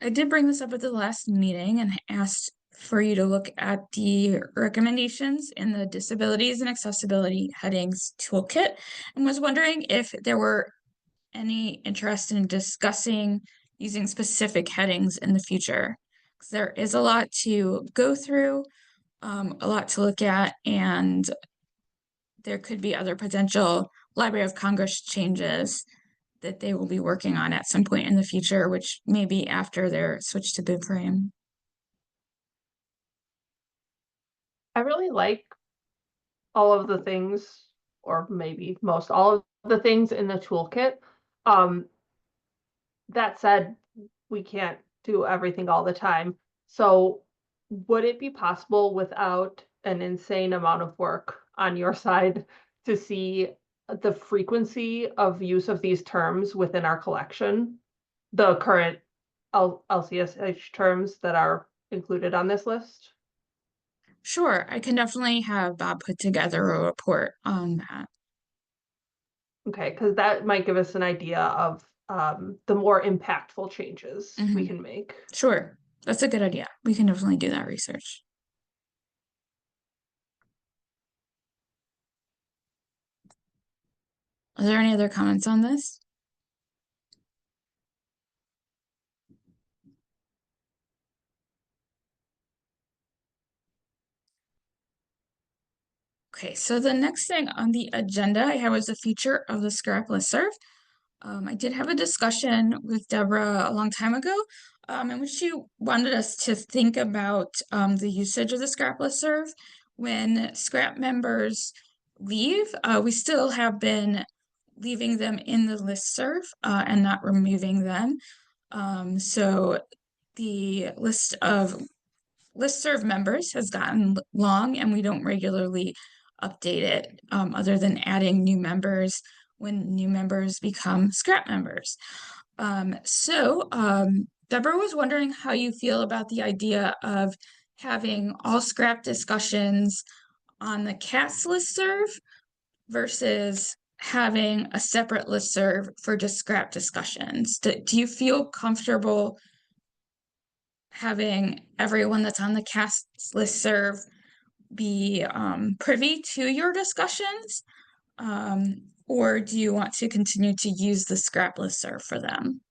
I did bring this up at the last meeting and asked for you to look at the recommendations in the disabilities and accessibility headings toolkit, and was wondering if there were any interest in discussing using specific headings in the future. Because there is a lot to go through, a lot to look at, and there could be other potential Library of Congress changes that they will be working on at some point in the future, which may be after their switch to BibFrame. I really like all of the things, or maybe most all of the things in the toolkit. That said, we can't do everything all the time. So would it be possible without an insane amount of work on your side to see the frequency of use of these terms within our collection? The current LCSH terms that are included on this list? Sure, I can definitely have Bob put together a report on that. Okay, because that might give us an idea of the more impactful changes we Mhm. can make. Sure, that's a good idea. We can definitely do that research. Are there any other comments on this? Okay, so the next thing on the agenda I had was a feature of the scrap listserv. I did have a discussion with Deborah a long time ago, in which she wanted us to think about the usage of the scrap listserv when scrap members leave. We still have been leaving them in the listserv and not removing them. So the list of listserv members has gotten long and we don't regularly update it other than adding new members when new members become scrap members. Deborah was wondering how you feel about the idea of having all scrap discussions on the CAS listserv versus having a separate listserv for just scrap discussions. Do you feel comfortable having everyone that's on the CAS listserv be privy to your discussions? Or do you want to continue to use the scrap listserv for them?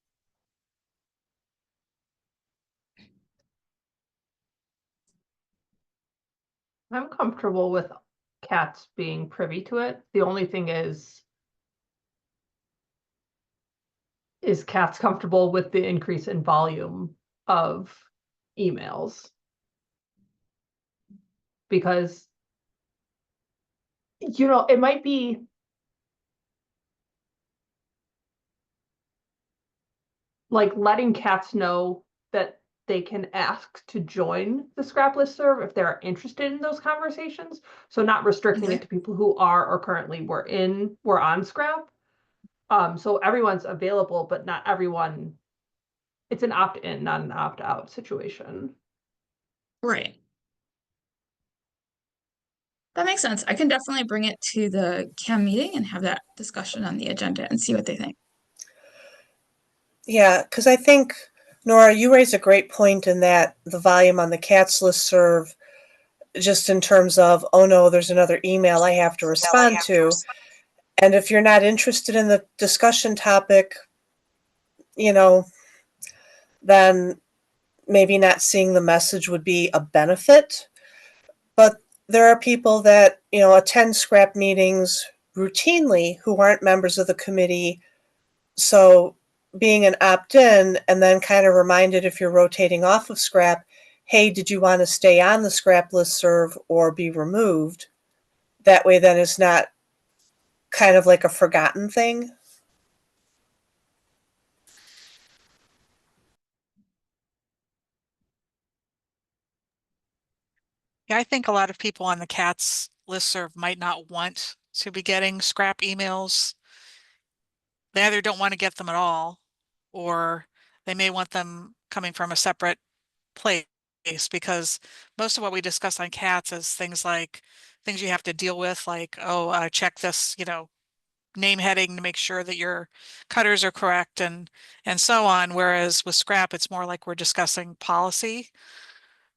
I'm comfortable with cats being privy to it. The only thing is cats comfortable with the increase in volume of emails? Because, it might be like letting cats know that they can ask to join the scrap listserv if they're interested in those conversations. So not restricting Okay. it to people who are or currently were on scrap. So everyone's available, but not everyone. It's an opt-in, not an opt-out situation. Right. That makes sense. I can definitely bring it to the CAM meeting and have that discussion on the agenda and see what they think. Yeah, because I think, Nora, you raise a great point in that the volume on the CATS listserv, just in terms of, oh no, there's another email I have to respond to. And if you're not interested in the discussion topic, then maybe not seeing the message would be a benefit. But there are people that, attend scrap meetings routinely who aren't members of the committee. So being an opt-in and then kind of reminded if you're rotating off of scrap, hey, did you want to stay on the scrap listserv or be removed? That way then it's not kind of like a forgotten thing. Yeah, I think a lot of people on the CATS listserv might not want to be getting scrap emails. They either don't want to get them at all, or they may want them coming from a separate place, because most of what we discuss on CATS is things like things you have to deal with, like, oh, check this, name heading to make sure that your cutters are correct and so on. Whereas with scrap, it's more like we're discussing policy.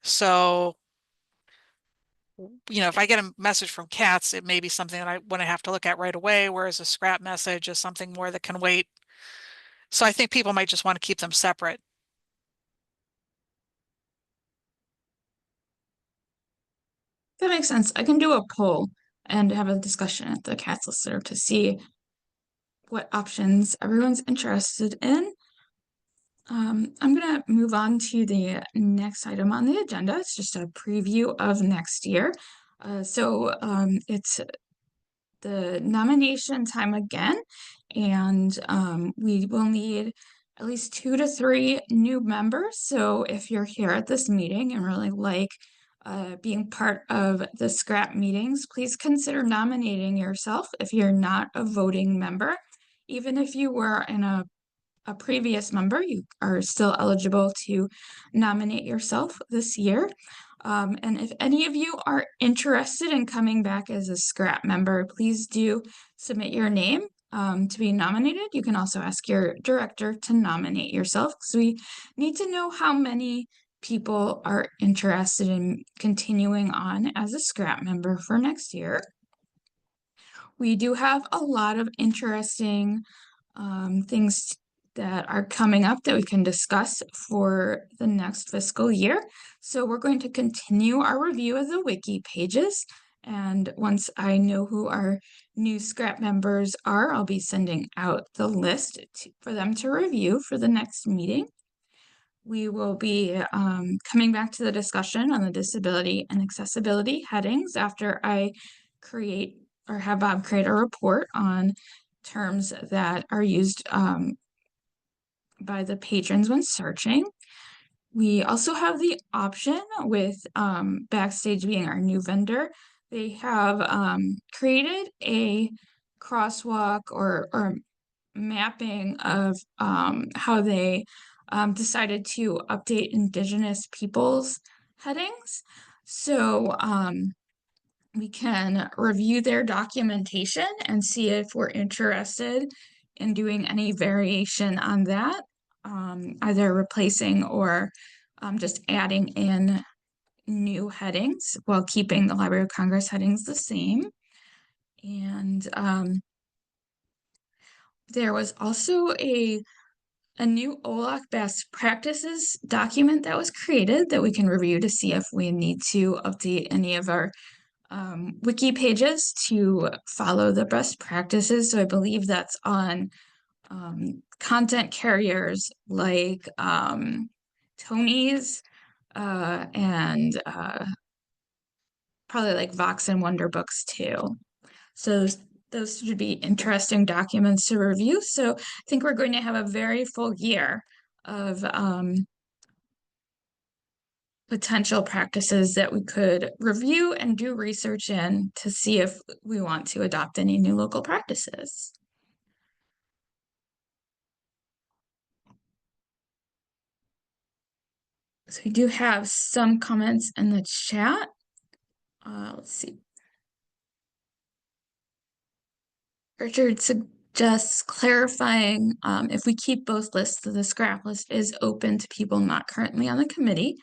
So, if I get a message from CATS, it may be something that I want to have to look at right away, whereas a scrap message is something more that can wait. So I think people might just want to keep them separate. That makes sense. I can do a poll and have a discussion at the CATS listserv to see what options everyone's interested in. I'm gonna move on to the next item on the agenda. It's just a preview of next year. It's the nomination time again, and we will need at least 2 to 3 new members. So if you're here at this meeting and really like being part of the scrap meetings, please consider nominating yourself if you're not a voting member. Even if you were in a previous member, you are still eligible to nominate yourself this year. And if any of you are interested in coming back as a scrap member, please do submit your name to be nominated. You can also ask your director to nominate yourself, because we need to know how many people are interested in continuing on as a scrap member for next year. We do have a lot of interesting things that are coming up that we can discuss for the next fiscal year. So we're going to continue our review of the wiki pages. And once I know who our new scrap members are, I'll be sending out the list for them to review for the next meeting. We will be coming back to the discussion on the disability and accessibility headings after I create or have Bob create a report on terms that are used by the patrons when searching. We also have the option with Backstage being our new vendor. They have created a crosswalk or mapping of how they decided to update Indigenous peoples headings. So we can review their documentation and see if we're interested in doing any variation on that, either replacing or just adding in new headings while keeping the Library of Congress headings the same. And there was also a new OLAC best practices document that was created that we can review to see if we need to update any of our wiki pages to follow the best practices. So I believe that's on content carriers like Tony's and probably like Vox and Wonder Books too. So those should be interesting documents to review. So I think we're going to have a very full year of potential practices that we could review and do research in to see if we want to adopt any new local practices. So we do have some comments in the chat. Let's see. Richard suggests clarifying if we keep both lists, the scrap list is open to people not currently on the committee,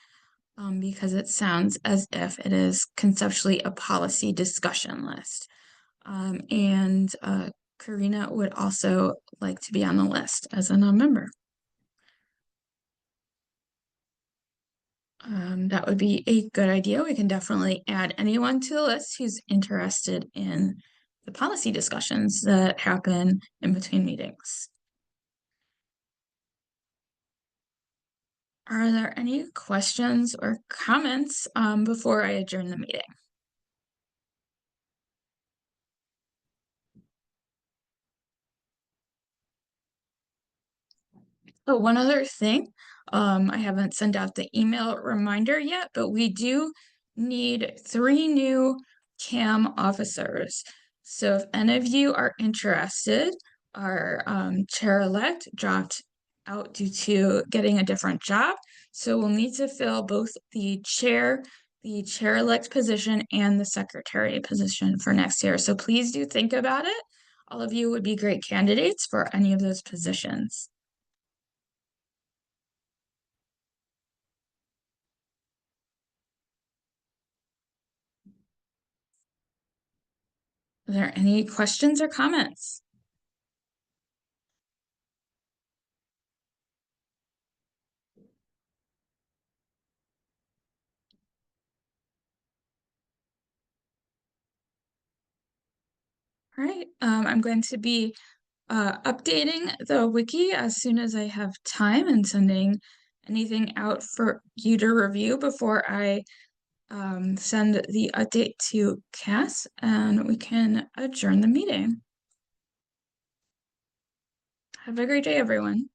because it sounds as if it is conceptually a policy discussion list. And Karina would also like to be on the list as a non-member. That would be a good idea. We can definitely add anyone to the list who's interested in the policy discussions that happen in between meetings. Are there any questions or comments before I adjourn the meeting? Oh, one other thing, I haven't sent out the email reminder yet, but we do need 3 new CAM officers. So if any of you are interested, our chair-elect dropped out due to getting a different job. So we'll need to fill both the chair-elect position and the secretary position for next year. So please do think about it. All of you would be great candidates for any of those positions. Are there any questions or comments? All right, I'm going to be updating the wiki as soon as I have time and sending anything out for you to review before I send the update to Cass, and we can adjourn the meeting. Have a great day, everyone.